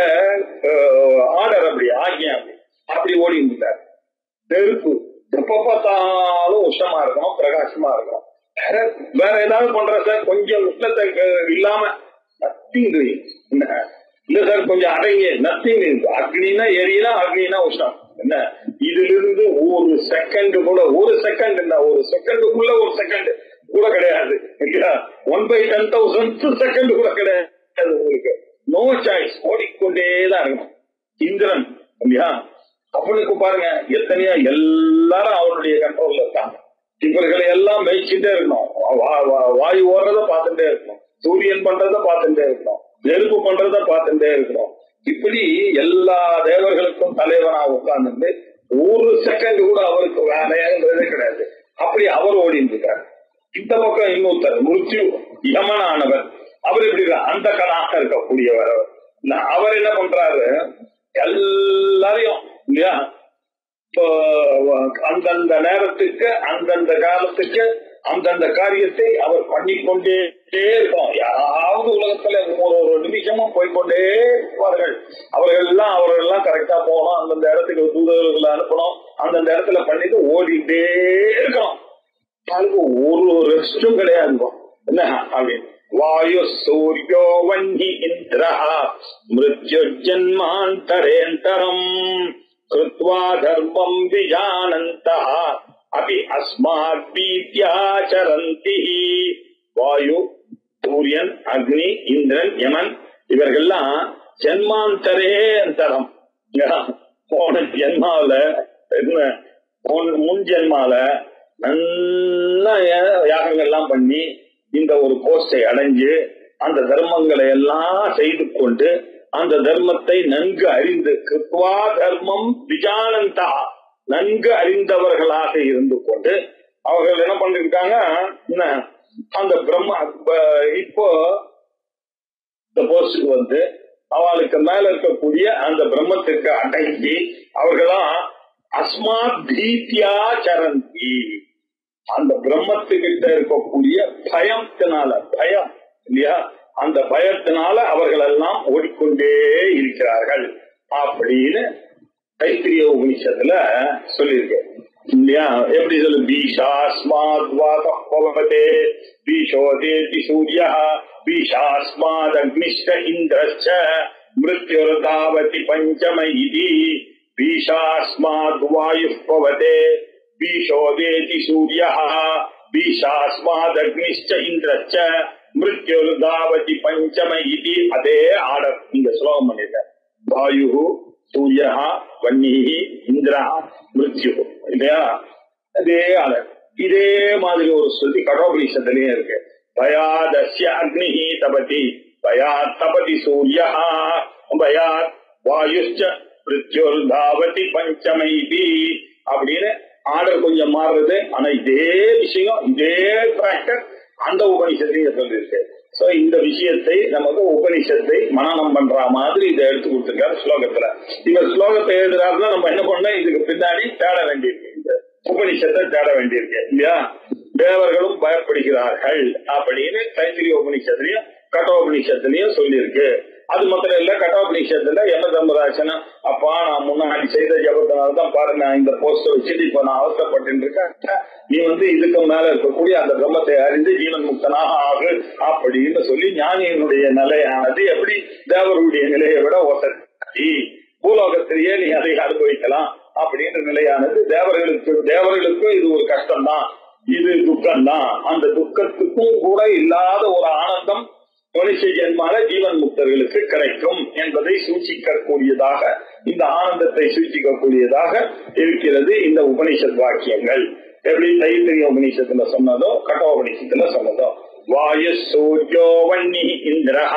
ஆர்டர், அப்படி ஆகியம் அப்படி ஓடி இருந்தார். நெருப்பு எப்ப பார்த்தாலும் உஷ்ணமா இருக்கணும், பிரகாசமா இருக்கணும். வேற ஏதாவது பண்ற சார், கொஞ்சம் உஷ்ணத்தை இல்லாம நத்திங் இல்ல சார், கொஞ்சம் அடங்கி நத்திங். அக்னினா எரியினா, அக்னினா உஷ்ணம். என்ன இதுல இருந்து ஒரு செகண்ட் கூட, ஒரு செகண்டுக்குள்ள ஒரு செகண்ட் கூட கிடையாது. 1/10,000 செகண்ட் கூட கிடையாது உங்களுக்கு. நோ சாய்ஸ், ஓடிக்கொண்டேதான் இருக்கணும். இந்திரன் இல்லையா, அவனுக்கு பாருங்க எத்தனையோ எல்லாரும் அவனுடைய கண்ட்ரோல்ல இருக்காங்க. இவர்களை எல்லாம் மேய்ச்சிட்டே இருக்கணும். வாயு ஓடுறத பார்த்துட்டே இருக்கணும், சூரியன் பண்றத பார்த்துட்டே இருக்கணும், நெருப்பு பண்றத பார்த்துட்டே இருக்கணும். இப்படி எல்லா தேவர்களுக்கும் தலைவனா உட்கார்ந்து ஒரு செகண்ட் கூட அவருக்கு வேலையான்றதே கிடையாது. அப்படி அவர் ஓடிட்டு இருக்காரு. இந்த பக்கம் இன்னொருத்தர் மிருத்யு யமனானவர், அவர் எப்படி அந்த கடாக இருக்கக்கூடியவர். அவர் என்ன பண்றாரு, எல்லாரையும் இல்லையா இப்போ அந்தந்த நேரத்துக்கு அந்தந்த காலத்துக்கு அந்தந்த காரியத்தை அவர் பண்ணிக்கொண்டே இருக்கும். யாராவது உலகத்துல ஒரு நிமிஷமும் போய்கொண்டே இருப்பார்கள். அவர்கள் எல்லாம் கரெக்டா போகணும், அந்தந்த இடத்துக்கு தூதர்களை அனுப்பணும், அந்தந்த இடத்துல பண்ணிட்டு ஓடிட்டே இருக்கணும். அதுக்கு ஒரு ரெஸ்டும் கிடையாது. என்ன அப்படின்னு வாயு சூரியோ வன்னி இந்திரா மிருத்யு ஜன்மாந்தரேந்தரம் கிருத்வா தர்மம் விஜானந்தா அபி அஸ்மாத் பீத்யாசரந்தி. வாயு, சூரியன், அக்னி, இந்திரன், யமன் இவர்கள்லாம் ஜன்மாந்தரேந்தரம், போன ஜென்மாவில முன் ஜென்மால நல்லா யாகங்கள்லாம் பண்ணி இந்த ஒரு போஸ்டை அடைஞ்சு அந்த தர்மங்களை எல்லாம் செய்து கொண்டு அந்த தர்மத்தை நன்கு அறிந்து கிருத்வா தர்மம் விஜானந்தா நன்கு அறிந்தவர்களாக இருந்து கொண்டு அவர்கள் என்ன பண்ணிருக்காங்க, அந்த பிரம்ம இப்போ இந்த போஸ்டுக்கு வந்து அவளுக்கு மேல இருக்கக்கூடிய அந்த பிரம்மத்திற்கு அடங்கி அவர்களாம் அஸ்மாத் பீத்யா சரந்தி, அந்த பிரம்மத்துக்கிட்ட இருக்கக்கூடிய பயத்தினால, பயம் இல்லையா, அந்த பயத்தினால அவர்கள் எல்லாம் ஓடிக்கொண்டே இருக்கிறார்கள் அப்படின்னு தைத்திரிய உபனிஷத்துல சொல்லியிருக்கு இல்லையா. எப்படி சொல்லு, பீஷாஸ்மாத் வாதே பீஷோதேதி சூரிய பீஷாஸ்மாத் அக்னிஷ்ட இந்திரச்ச மிருத்யுர்தாவதி பஞ்சம இதி பீஷாஸ்மாத் வாயுः பவதே பீஷோதேதி சூரிய பீஷாஸ்மாத் அக்னிஷ்ட இந்திரச்ச மிருத்யுர்தாவதி பஞ்சம இதி. அதே ஆர்டர் நீங்க ஸ்லோகம் பண்ணிருக்க. வாயு, சூரிய, வன்னி, இந்திரா, மிருத்யு இல்லையா, அதே ஆர்டர். இதே மாதிரி ஒரு ஸ்ருதி கடோபனிஷத்துலயும் இருக்கு. பயாதஸ்ய அக்னி தபதி பயாத் தபதி சூரிய பயாத் வாயுஷ்ச மிருத்யுர்தாவதி பஞ்சம இதி அப்படின்னு ஆர்டர் கொஞ்சம் மாறுறது. ஆனா இதே விஷயம், இதே பிராக்டர் அந்த உபனிஷத்தையும் சொல்லிருக்கு. சோ இந்த விஷயத்தை நமக்கு உபனிஷத்தை மனனம் பண்ற மாதிரி இதை எடுத்து கொடுத்துருக்காரு ஸ்லோகத்துல. இவர் ஸ்லோகத்தை எழுதுறாருன்னா நம்ம என்ன பண்ண, இதுக்கு பின்னாடி தேட வேண்டியிருக்கு, இந்த உபனிஷத்தை தேட வேண்டியிருக்கு இல்லையா. தேவர்களும் பயப்படுகிறார்கள் அப்படின்னு தைத்திரிய உபனிஷத்துலயும் கட்டோபனிஷத்துலயும் சொல்லியிருக்கு. அது மாத்திரம் இல்ல, கட்டோபனிஷத்துல யம தர்மராஜன், அப்பா நான் முன்னாடி செய்த ஜபத்தினால்தான் பாருங்க இந்த போஸ்ட வச்சுட்டு இப்ப நான் அவசரப்பட்டு இருக்கேன், நீ இதுக்கு மேல இருக்கக்கூடிய அந்த பிரம்மத்தை அறிந்து ஜீவன் முக்தனாக ஆகு அப்படின்னு சொல்லி ஞானியினுடைய நிலையானது எப்படி தேவருடைய நிலையை விட ஒசத்தி, பூலோகத்திலேயே நீ அதை அனுபவிக்கலாம் அப்படின்ற நிலையானது தேவர்களுக்கும் இது ஒரு கஷ்டம்தான், இது துக்கம்தான். அந்த துக்கத்துக்கும் கூட இல்லாத ஒரு ஆனந்தம் மனுஷ ஜென்மால ஜீவன் முக்தர்களுக்கு கிடைக்கும் என்பதை சூச்சிக்கக்கூடியதாக, இந்த ஆனந்தத்தை சூச்சிக்கக்கூடியதாக இருக்கிறது இந்த உபனிஷத் வாக்கியங்கள். எப்படி தைத்திரிய உபனிஷத்துல சொன்னதோ கட்டோபனிஷத்துல சொன்னதோ. வாயு சூர்யோ வன்னி இந்திரஹ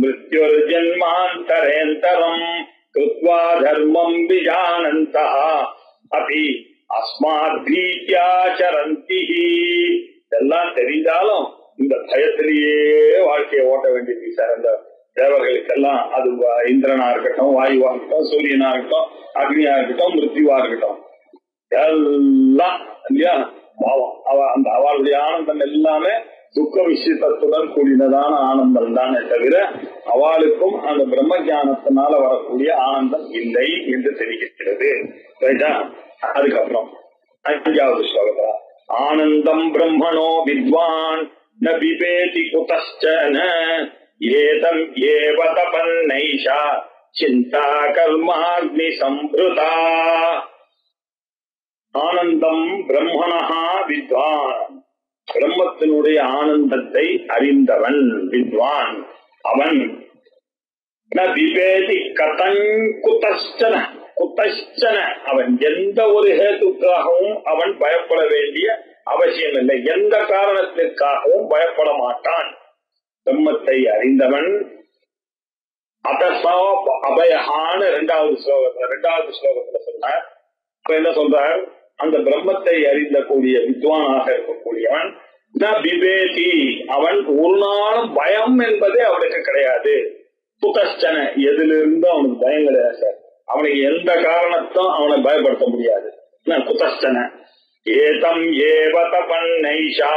மிருத்யுர் ஜன்மாந்தரேந்தரம் கிருத்வா தர்மம் விஜானந்தஹ அபி அஸ்மாத் பீத்யாச்சரந்தி. இதெல்லாம் தெரிந்தாலும் இந்த பயத்திலேயே வாழ்க்கையை ஓட்ட வேண்டியது சார். அந்த தேவர்களுக்கெல்லாம் அது இந்திரனா இருக்கட்டும், வாயுவா இருக்கட்டும், சூரியனா இருக்கட்டும், அக்னியா இருக்கட்டும், மிருத்யுவா இருக்கட்டும், எல்லாம் இல்லையா பாவம். அந்த அவளுடைய ஆனந்தம் எல்லாமே துக்க விஷயத்துடன் கூடினதான ஆனந்தம் தானே தவிர அவளுக்கும் அந்த பிரம்ம ஞானத்தினால வரக்கூடிய ஆனந்தம் இல்லை என்று தெரிவிக்கிறது. அதுக்கப்புறம் 5வது ஸ்லோகத்துல ஆனந்தம் பிரம்மணோ வித்வான் ந பிபேதி குதஸ்சன ஏதம் ஏவ தபன்னைஷா சிந்தா கர்மாக்னி சம்பிருதா. ஆனந்தம் பிரம்மணஹா வித்வான், பிரம்மத்தினுடைய ஆனந்தத்தை அறிந்தவன் வித்வான் அவன். ந பிபேதி கதங் குதஸ்சன, குதஸ்சன அவன் எந்த ஒரு ஹேத்துக்காகவும் அவன் பயப்பட வேண்டிய அவசியம் இல்லை, எந்த காரணத்திற்காகவும் பயப்பட மாட்டான். பிரம்மத்தை அறிந்தவன் அதசா அபயஹான 2வது ஸ்லோகத்துல சொன்னார். இப்ப என்ன சொல்றார்? அந்த பிரம்மத்தை அறிந்த கூடிய வித்வானாக இருக்கக்கூடியவன் ந பிபேதி, அவன் ஒரு நாளும் பயம் என்பதே அவனுக்கு கிடையாது. குதஸ்சன எதிலிருந்தும் அவனுக்கு பயம் கிடையாது சார். அவனுக்கு எந்த காரணத்தும் அவனை பயப்படுத்த முடியாது. குதஸ்சன ஏதம் ஏவ தபன்னைஷா,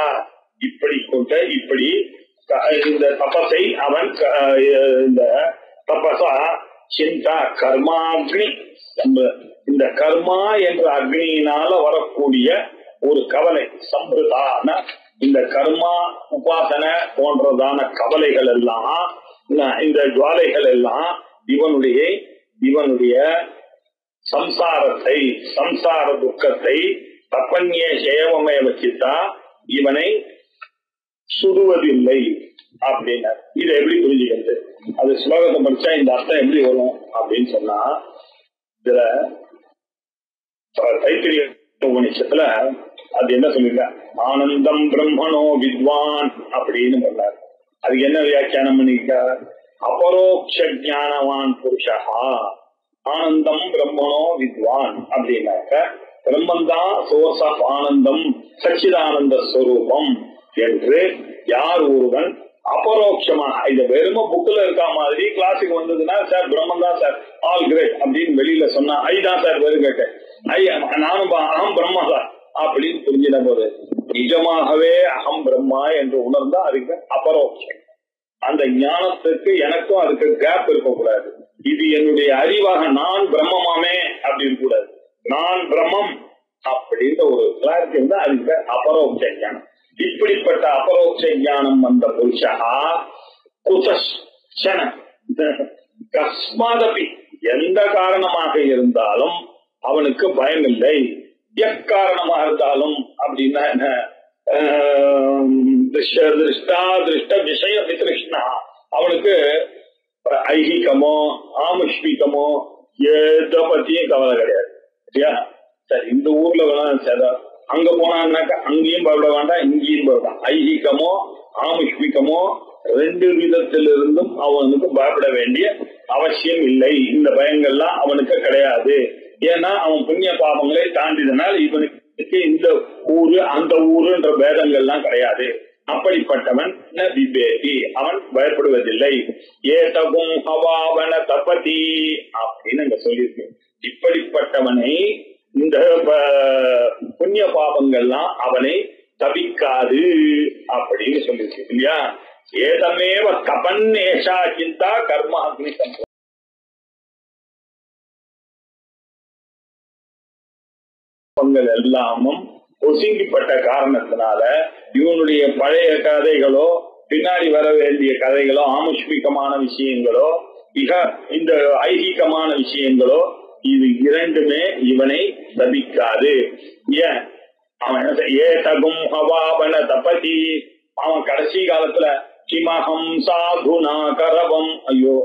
இப்படி இந்த தபசை அவன் இந்த தபசா சிந்தா கர்மாக்னி, இந்த கர்மா என்ற அக்னியினால வரக்கூடிய ஒரு கவலை சம்பிரதான இந்த கர்மா உபாசனை போன்றதான கவலைகள் எல்லாம், இந்த ஜுவாலைகள் எல்லாம் இவனுடைய சம்சாரத்தை, சம்சார துக்கத்தை தப்பன்ய சேவமே வச்சுட்டா இவனை சுடுவதில்லை அப்படின்னா. இதை எப்படி புரிஞ்சுக்கிறது? அது ஸ்லோகத்தை படிச்சா இந்த அர்த்தம் எப்படி வரும் அப்படின்னு சொன்னா, இதுல தைத்திரிய உபநிஷத்துல அது என்ன சொல்லிருக்க, ஆனந்தம் பிரம்மணோ வித்வான் அப்படின்னு சொன்னார். அதுக்கு என்ன வியாக்கியானம் பண்ணிருக்க? அபரோக்ஷ ஞானவான் புருஷா ஆனந்தம் பிரம்மணோ வித்வான் அப்படின்னாக்க பிரம்மந்தான் சோர்ஸ் ஆஃப் ஆனந்தம், சச்சிதானந்த ஸ்வரூபம் என்று யார் ஒருவன் அபரோக்ஷமாக, இத வெறும புக்ல இருக்கா மாதிரி கிளாஸுக்கு வந்ததுன்னா சார் பிரம்மன் தான் சார் ஆல் கிரேட் அப்படின்னு வெளியில சொன்னா ஐ தான் சார் வெறும் கேட்டேன், ஐ நானும் அகம் பிரம்மா தான் அப்படின்னு புரிஞ்சிட போது நிஜமாகவே அகம் பிரம்மா என்று உணர்ந்தா அதுக்கு அபரோக்ஷம். அந்த ஞானத்துக்கு எனக்கும் அதுக்கு கேப் இருக்கக்கூடாது. இது என்னுடைய அறிவாக நான் பிரம்மமாமே அப்படின்னு கூடாது, நான் பிரம்மம் அப்படின்ற ஒரு கிளாரிட்டி வந்து அதுக்கு அபரோக்ஷ ஞானம். இப்படிப்பட்ட அபரோக்ஷ ஞானம் வந்த புருஷா குதஸ்சன கஸ்மாதபி, எந்த காரணமாக இருந்தாலும் அவனுக்கு பயம் இல்லை. எக்காரணமாக இருந்தாலும் அப்படின்னா என்ன, திருஷ்ட விஷய வித்ருஷ்ணா, அவனுக்கு ஐகிகமோ ஆமுஷ்மிகமோ எத பத்தியும் கவலை கிடையாது. சரியா? சரி, இந்த ஊர்ல வேணாம் சார், அங்க போனான்னாக்கா அங்கேயும் பயப்பட வேண்டாம், இங்கேயும் பயப்படாம். ஐகிகமோ ஆமுஷ்மிகமோ 2 விதத்திலிருந்தும் அவனுக்கு பயப்பட வேண்டிய அவசியம் இல்லை. இந்த பயங்கள்லாம் அவனுக்கு கிடையாது. ஏன்னா அவன் புண்ணிய பாவங்களை தாண்டிதனால் இவனுக்கு இந்த ஊரு அந்த ஊருன்ற பேதங்கள்லாம் கிடையாது. அப்படிப்பட்டவன் ந விபேதி, அவன் பயப்படுவதில்லை. ஏதகும் ஹவாவன தபதி அப்படின்னு அங்க சொல்லியிருக்கு. இப்படிப்பட்டவனை இந்த புண்ணிய பாவங்கள்லாம் அவனை தவிக்காது அப்படின்னு சொல்லியிருக்கு இல்லையா? ஏதமேவ கபன் ஏஷா சிந்தா கர்ம அக்னி சம்பவம். எல்லாமும் ஒசுங்கிப்பட்ட காரணத்தினால இவனுடைய பழைய கதைகளோ பின்னாடி வர வேண்டிய கதைகளோ ஆமுஷ்மிகமான விஷயங்களோ இந்த ஐகிகமான விஷயங்களோ இது இரண்டுமே இவனை தபிக்காது. ஏன்? அவன் ஏதகும் ஹவாவன தபதி, அவன் கடைசி காலத்துல கிமஹம் சாதுனா கரவம், ஐயோ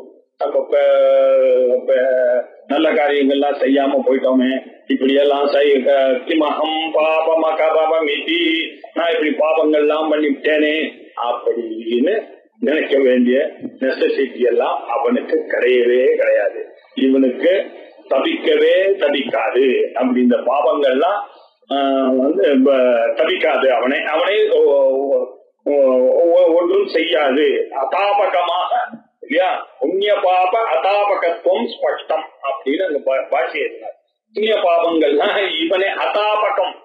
நல்ல காரியங்கள்லாம் செய்யாம போயிட்டோமே, இப்படி எல்லாம் கிமஹம் பாபம கரவம் இதி, நான் இப்படி பாபங்கள்லாம் பண்ணிவிட்டேனே அப்படின்னு நினைக்க வேண்டிய நெசசிட்டி எல்லாம் அவனுக்கு கிடையவே கிடையாது. இவனுக்கு தபிக்கவே தபிக்காது. அப்படி இந்த பாவங்கள்லாம் வந்து தவிக்காது, அவனை ஒன்றும் செய்யாது. அதாபகமாக இல்லையா, புண்ணிய பாப அதாபகத்துவம் ஸ்பஷ்டம் அப்படின்னு அந்த பாஷை இருந்தார். புண்ணிய பாபங்கள்லாம் இவனை அதாபகம்,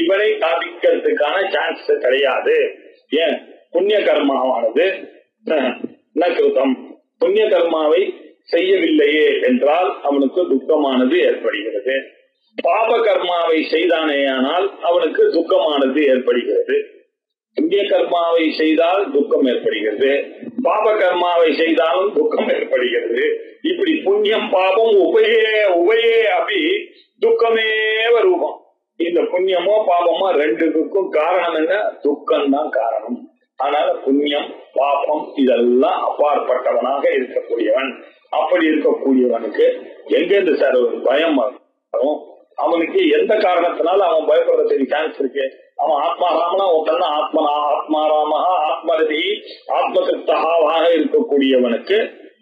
இவனை தாபிக்கிறதுக்கான சான்ஸ் கிடையாது. ஏன், புண்ணிய கர்மாவானது நகிருதம், புண்ணிய கர்மாவை செய்யவில்லையே என்றால் அவனுக்கு துக்கமானது ஏற்படுகிறது. பாப கர்மாவை செய்தானேயானால் அவனுக்கு துக்கமானது ஏற்படுகிறது. புண்ணிய கர்மாவை செய்தால் துக்கம் ஏற்படுகிறது, பாப கர்மாவை செய்தாலும் துக்கம் ஏற்படுகிறது. இப்படி புண்ணியம் பாபம் உபயே அப்படி துக்கமேவ ரூபம். இந்த புண்ணியமோ பாபமோ ரெண்டுக்கும் காரணம் என்ன? துக்கம் தான் காரணம். அதனால புண்ணியம் பாபம் இதெல்லாம் அப்பாற்பட்டவனாக இருக்கக்கூடியவன். அப்படி இருக்கக்கூடியவனுக்கு எங்கேருந்து சார் ஒரு பயம் வரும்? அவனுக்கு எந்த காரணத்தினால அவன் பயப்படுறதுக்கு சான்ஸ் இருக்கு? அவன் ஆத்மாராமனா ஒருத்தன் ஆத்மாராமஹா ஆத்மரதி ஆத்மசக்தகாவாக இருக்கக்கூடியவனுக்கு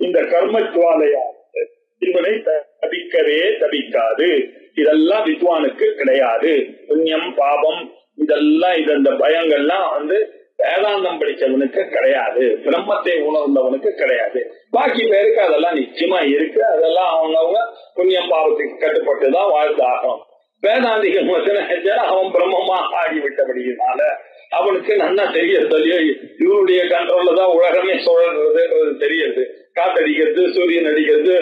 இந்த கர்மஜுவாலையானது இவனை தவிக்கவே தவிக்காது. இதெல்லாம் வித்வானுக்கு கிடையாது. புண்ணியம் பாபம் இதெல்லாம் இந்த பயங்கள்லாம் வந்து வேதாந்தம் படிச்சவனுக்கு கிடையாது, பிரம்மத்தை உணர்ந்தவனுக்கு கிடையாது. பாக்கி பேருக்கு அதெல்லாம் நிச்சயமா இருக்கு. அதெல்லாம் அவங்கவுங்க புண்ணியம் பாவத்துக்கு கட்டுப்பட்டுதான் வாழ்ந்தாகும். வேதாந்திகள் அவன் பிரம்மமா ஆகிவிட்டபடினால அவனுக்கு நல்லா தெரியறதுலயோ இவனுடைய கண்ட்ரோல்ல தான் உலகமே சுழல்றதுன்றது தெரியுது. காத்தடிக்கிறது, சூரியன் அடிக்கிறது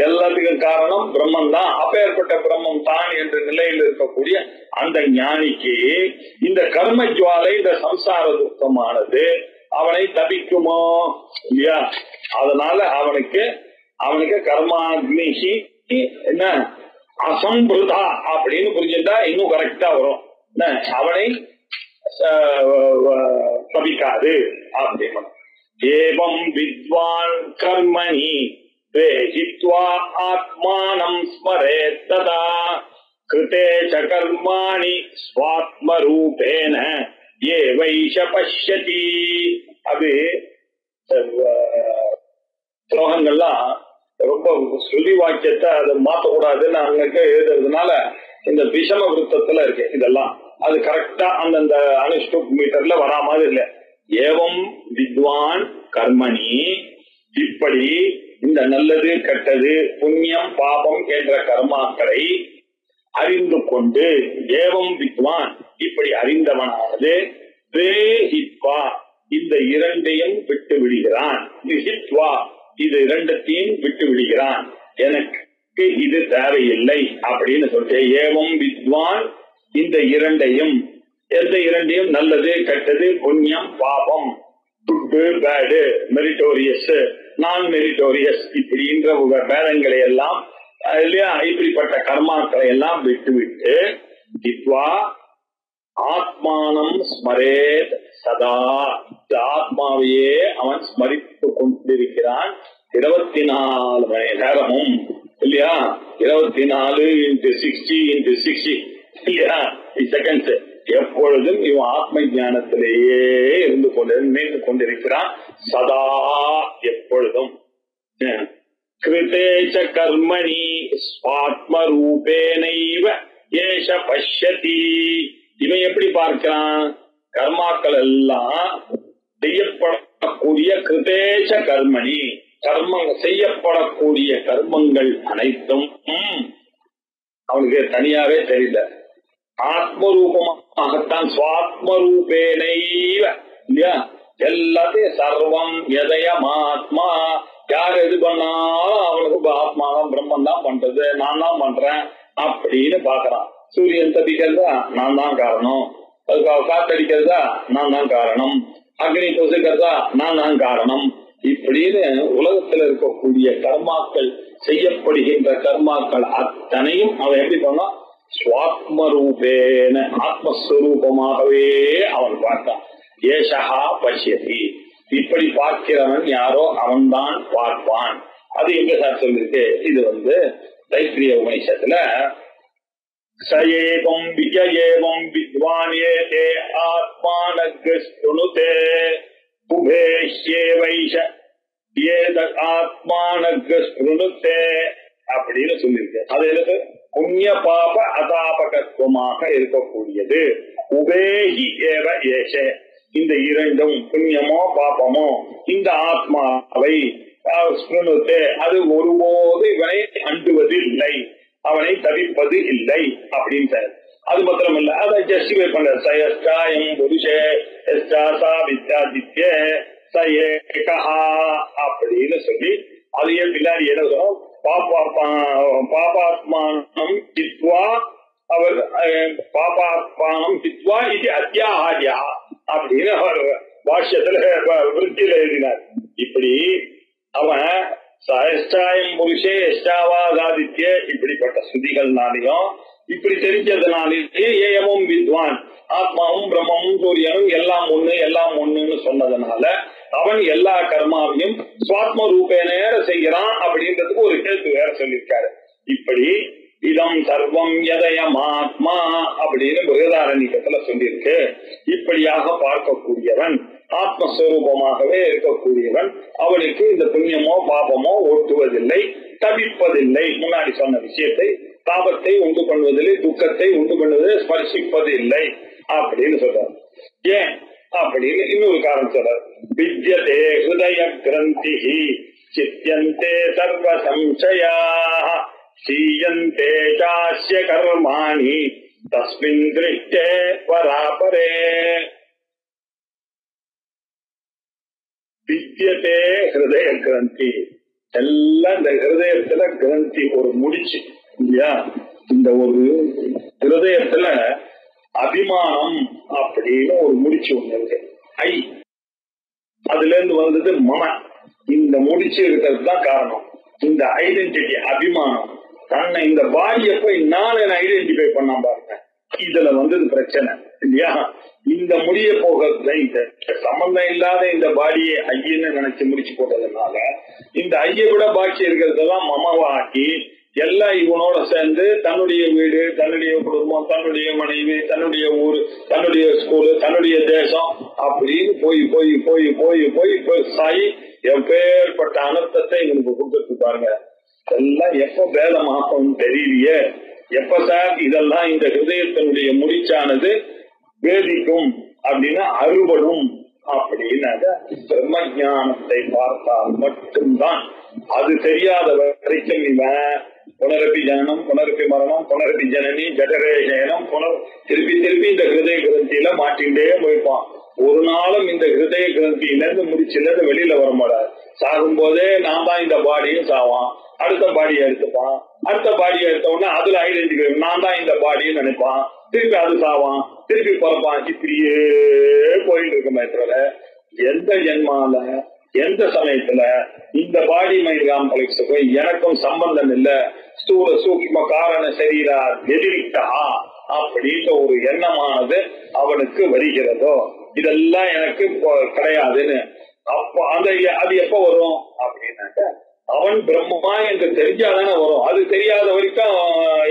எல்லாத்துக்கும் காரணம் பிரம்மன் தான். அப்பேற்பட்ட பிரம்மம் தான் என்ற நிலையில் இருக்கக்கூடிய அந்த ஞானிக்கு இந்த கர்மஜுவாலை, இந்த சம்சார துக்கமானது அவனை தவிக்குமோ இல்லையா? அதனால அவனுக்கு கர்மாக்னிஷி என்ன அசம்பிருதா அப்படின்னு புரிஞ்சுட்டா இன்னும் கரெக்டா வரும். அவனை தவிக்காது அப்படின்னு. ஏவம் வித்வான் கர்மணி வேஹித்வா ஆத்மானம் ஸ்மரேத் ததா கிருதே ச கர்மாணி ஸ்வாத்மரூபேன ஏவைஷ பஷ்யதி. அது ஸ்லோகங்கள்லாம் ரொம்ப ஸ்ருதி வாக்கியத்தை அதை மாற்றக்கூடாதுன்னு அங்க எழுதுறதுனால இந்த விஷம விருத்தத்துல இருக்கு. இதெல்லாம் அது கரெக்டா அந்தந்த அனுஷ்டுப் மீட்டர்ல வரா மாதிரி இல்ல. ஏவம் வித்வான் கர்மணி, இப்படி இந்த நல்லது கெட்டது புண்ணியம் பாபம் என்ற கர்மாக்களை அறிந்து கொண்டு, ஏவம் வித்வான் இப்படி அறிந்தவனானது வேஹித்வா இந்த இரண்டையும் விட்டு விடுகிறான். விஹித்வா இது இரண்டத்தையும் விட்டு விடுகிறான். எனக்கு இது தேவையில்லை அப்படின்னு சொல்லிட்டு ஏவம் வித்வான் இந்த இரண்டையும், எந்த இரண்டையும் நல்லது கெட்டது புண்ணியம் பாபம், குட் பேடு, மெரிட்டோரியஸ் நான் மெரிட்டோரியஸ் இப்படின்ற பேதங்களை எல்லாம் இல்லையா, இப்படிப்பட்ட கர்மாக்களை எல்லாம் விட்டுவிட்டு வித்வா ஆத்மானம் ஸ்மரேத் சதா, ஆத்மாவையே அவன் ஸ்மரித்து கொண்டிருக்கிறான் 24 மணி நேரமும் இல்லையா. 24 into 60 into 60 இல்லையா செகண்ட்ஸ். எப்பொழுதும் இவன் ஆத்ம ஞானத்திலேயே இருந்து கொண்டிருக்கிறான் சதா எப்பொழுதும். கிருதேச்ச கர்மணி ஸ்வாத்மரூபேனைவ ஏஷ பஷ்யதி. இவன் எப்படி பார்க்கிறான்? கர்மாக்கள் எல்லாம் செய்யப்படக்கூடிய கிருதேச்ச கர்மணி, செய்யப்படக்கூடிய கர்மங்கள் அனைத்தும் அவனுக்கு தனியாவே தெரியல. ஆத்மரூபமாகத்தான் சுவாத்மரூபேனைவ இல்லையா, எல்லாத்தையும் சர்வம் எதயம் ஆத்மா, யார் எது பண்ணாலும் அவனுக்கு ஆத்மா தான் பிரம்மன் தான் பண்றது, நான் தான் பண்றேன் அப்படின்னு பாக்குறான். சூரியன் தப்பிக்கிறதா நான் தான் காரணம், அதுக்காக காத்தடிக்கிறதா நான் தான் காரணம், அக்னி பொசுக்கிறதா நான் தான் காரணம். இப்படின்னு உலகத்துல இருக்கக்கூடிய கர்மாக்கள், செய்யப்படுகின்ற கர்மாக்கள் அத்தனையும் அவன் எப்படி பண்ணா ஸ்வாத்மரூபேன ஆத்மஸ்வரூபமாகவே அவன் பார்த்தான். ஏஷஹா பஷ்யதி, இப்படி பார்க்கிறவன் யாரோ அவன்தான் பார்ப்பான். அது எங்க சார் சொல்லிருக்கு? இது தைத்திரிய உபநிஷத்துல சயேவம் விஜயேவம் வித்வானேதே ஆத்மானக்ருணுதே உபேஷ்யேவைஷ ஏத ஆத்மானக்ருணுதே அப்படின்னு சொல்லியிருக்கு. அது எதுக்கு? புண்ணிய பாப அதாபகத்துவமாக இருக்கக்கூடியது. உபேகி ஏவ ஏஷ, இந்த இரண்டும் புண்ணியமோ பாபமோ இந்த ஆத்மாவை அது ஒருபோது இவனை அண்டுவது இல்லை, அவனை தவிப்பது இல்லை அப்படின்னு. அது மாத்திரம் இல்ல, அதை ஜஸ்டிஃபை பண்ற சயஸ்டாயம் புருஷே எஸ்டாசா வித்யாதித்ய சயேகா அப்படின்னு சொல்லி அதையே பின்னாடி என்ன சொல்றோம், பாபாத்மானம் சித்வா அவர் பாபாத்மானம் சித்வா இது அத்தியாஹாரியா அப்படின்னு அவர் பாஷ்யத்துல விருத்தியில எழுதினார். இப்படி அவன் சயஸ்டாயம் புருஷே எஷ்டாவாதாதித்ய இப்படிப்பட்ட ஸ்ருதிகள்னாலையும் இப்படி தெரிஞ்சதுனாலேயே ஏயமும் வித்வான் ஆத்மாவும் பிரம்மமும் சூரியனும் எல்லாம் ஒண்ணுன்னு சொன்னதுனால அவன் எல்லா கர்மாவையும் சுவாத்ம ரூபேனேர செய்கிறான் அப்படின்றதுக்கு ஒரு கேள்வி வேற சொல்லியிருக்காரு. இப்படி இதம் சர்வம் யதயம் ஆத்மா அப்படின்னு பிருகதாரண்யத்துல சொல்லியிருக்கு. இப்படியாக பார்க்கக்கூடியவன் ஆத்மஸ்வரூபமாகவே இருக்கக்கூடியவன், அவனுக்கு இந்த புண்ணியமோ பாபமோ ஓட்டுவதில்லை, தவிப்பதில்லை. முன்னாடி சொன்ன விஷயத்தை பாபத்தை உண்டு பண்ணுவதில்லை, துக்கத்தை உண்டு பண்ணுவதில்லை, ஸ்பர்சிப்பது இல்லை அப்படின்னு சொல்றார். ஏன் அப்படின்னு இன்னொரு காரணம் சொல்றார். வித்யதே ஹிருதய கிரந்தி சித்யந்தே சர்வ சம்சயாः சீயந்தே சாஸ்ய கர்மாணி தஸ்மின் திருஷ்டே பராபரே. வித்யதே ஹிருதய கிரந்தி, எல்லாம் இந்த ஹிருதயத்துல கிரந்தி ஒரு முடிச்சு இல்லையா, இந்த ஒரு ஹிருதயத்துல அபிமானம் அப்படின்னு ஒரு முடிச்சு ஒண்ணு இருக்கு. ஐ அதுல இருந்து வந்தது மம, இந்த முடிச்சு இருக்கிறது தான் காரணம். இந்த ஐடென்டிட்டி அபிமானம், தன்னை இந்த பாடியை போய் நான் ஐடென்டிஃபை பண்ண பாருங்க, இதுல வந்தது பிரச்சனை இல்லையா. இந்த முடிய போக சம்பந்தம் இல்லாத இந்த பாடியை ஐயன்னு நினைச்சு முடிச்சு போட்டதுனால இந்த ஐய கூட பாக்கி இருக்கிறதெல்லாம் மமவாக்கி எல்லாம் இவனோட சேர்ந்து தன்னுடைய வீடு, தன்னுடைய குடும்பம், தன்னுடைய மனைவி, தன்னுடைய ஊரு, தன்னுடைய ஸ்கூலு, தன்னுடைய தேசம் அப்படின்னு போய் போய் போய் போய் போய் சாயி எப்பேற்பட்ட அனர்த்தத்தை இவனுக்கு கொடுத்துட்டு பாருங்க. இதெல்லாம் எப்ப வேதமாகும் தெரியலையே, எப்ப சார் இதெல்லாம் இந்த ஹிருதயத்தினுடைய முடிச்சானது வேதிக்கும் அப்படின்னா அறுபடும் அப்படின்னாக்க பிரம்ம ஞானத்தை பார்த்தால் மட்டும்தான். அது தெரியாத வரைக்கும் இவன் புனரப்பி ஜனனம், புனரப்பி மரணம், புனரப்பி ஜனனி, ஜடரேஜனம், திருப்பி திருப்பி இந்த ஹிருதய கிரந்தியில மாட்டிகிட்டே போயிருப்பான். ஒரு நாளும் இந்த ஹிருதய கிரந்தியில இருந்து முடிச்சுல இருந்து வெளியில வர மாட்டார். சாகும் போதே நான் தான் இந்த பாடியும் சாவான், அடுத்த பாடியை எடுத்துப்பான், அடுத்த பாடியை எடுத்த உடனே அதுல ஐடென்டிஃபை நான் தான் இந்த பாடியும் நினைப்பான், திருப்பி அது சாவான், திருப்பி பிறப்பான். இப்படியே போயிட்டு இருக்குமே தவிர எந்த ஜென்மால எந்த சமயத்துல இந்த பாடி மைண்ட் காம்ப்ளெக்ஸ் போய் எனக்கும் சம்பந்தம் இல்ல, ஸ்தூல சூக்ஷ்ம காரண சரீரா எதிரிட்டா அப்படின்ற ஒரு எண்ணமானது அவனுக்கு வருகிறதோ, இதெல்லாம் எனக்கு கிடையாதுன்னு அப்ப அந்த அது எப்ப வரும் அப்படின்னாக்க அவன் பிரம்மமா என்று தெரிஞ்சாதானே வரும். அது தெரியாத வரைக்கும்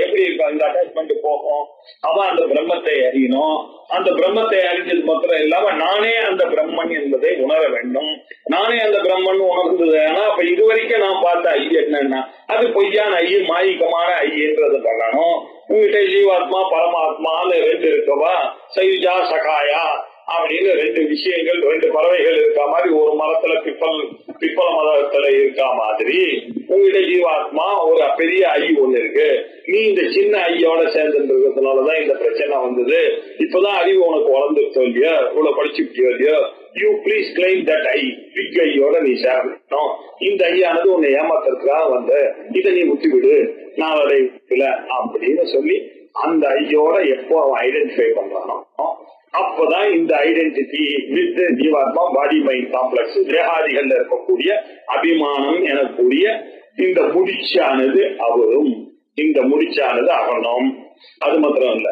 எப்படி இருக்கும் இந்த அட்டாச்மெண்ட் போகும். அவன் அந்த பிரம்மத்தை அறியணும். அந்த பிரம்மத்தை அறிஞ்சது மாத்திரம் இல்லாம நானே அந்த பிரம்மன் என்பதை உணர வேண்டும். நானே அந்த பிரம்மன் உணர்ந்தது. ஆனா அப்ப இதுவரைக்கும் நான் பார்த்த ஐ என்னன்னா அது பொய்யான ஐய, மாயிக்கமான ஐயன்றது பண்ணணும். உங்ககிட்ட ஜீவாத்மா பரமாத்மான்னு ரெண்டு இருக்கவா, சைஜா சகாயா அப்படின்னு ரெண்டு விஷயங்கள், ரெண்டு பறவைகள் இருக்கா மாதிரி, ஒரு மரத்துல பிப்பல மரத்துல இருக்கா மாதிரி உங்ககிட்ட ஜீவாத்மா ஒரு பெரிய ஐ ஒண்ணு இருக்கு. நீ இந்த சின்ன ஐயோட சேர்ந்துன்றதுனாலதான் இந்த பிரச்சனை வந்தது. இப்பதான் அறிவு உனக்கு வளர்ந்துருச்சோ இல்லையோ, இவ்வளவு படிச்சுக்கிட்டியோ இல்லையோ, you please claim that I, big ஐயோட நீ சேரணும். இந்த ஐயானது உன்னை ஏமாத்துறதுக்காக வந்து இதை நீ விட்டு விடு நாளடைவுல அப்படின்னு சொல்லி அந்த ஐயோட எப்போ அவன் ஐடென்டிஃபை பண்றானோ அப்பதான் இந்த ஐடென்டிட்டி வித் ஜீவாத்மா பாடி மைண்ட் காம்ப்ளெக்ஸ் தேகாதிகள்ல இருக்கக்கூடிய அபிமானம் எனக்கூடிய இந்த முடிச்சானது அவரும், இந்த முடிச்சானது அகணும். அது மாத்திரம் இல்ல,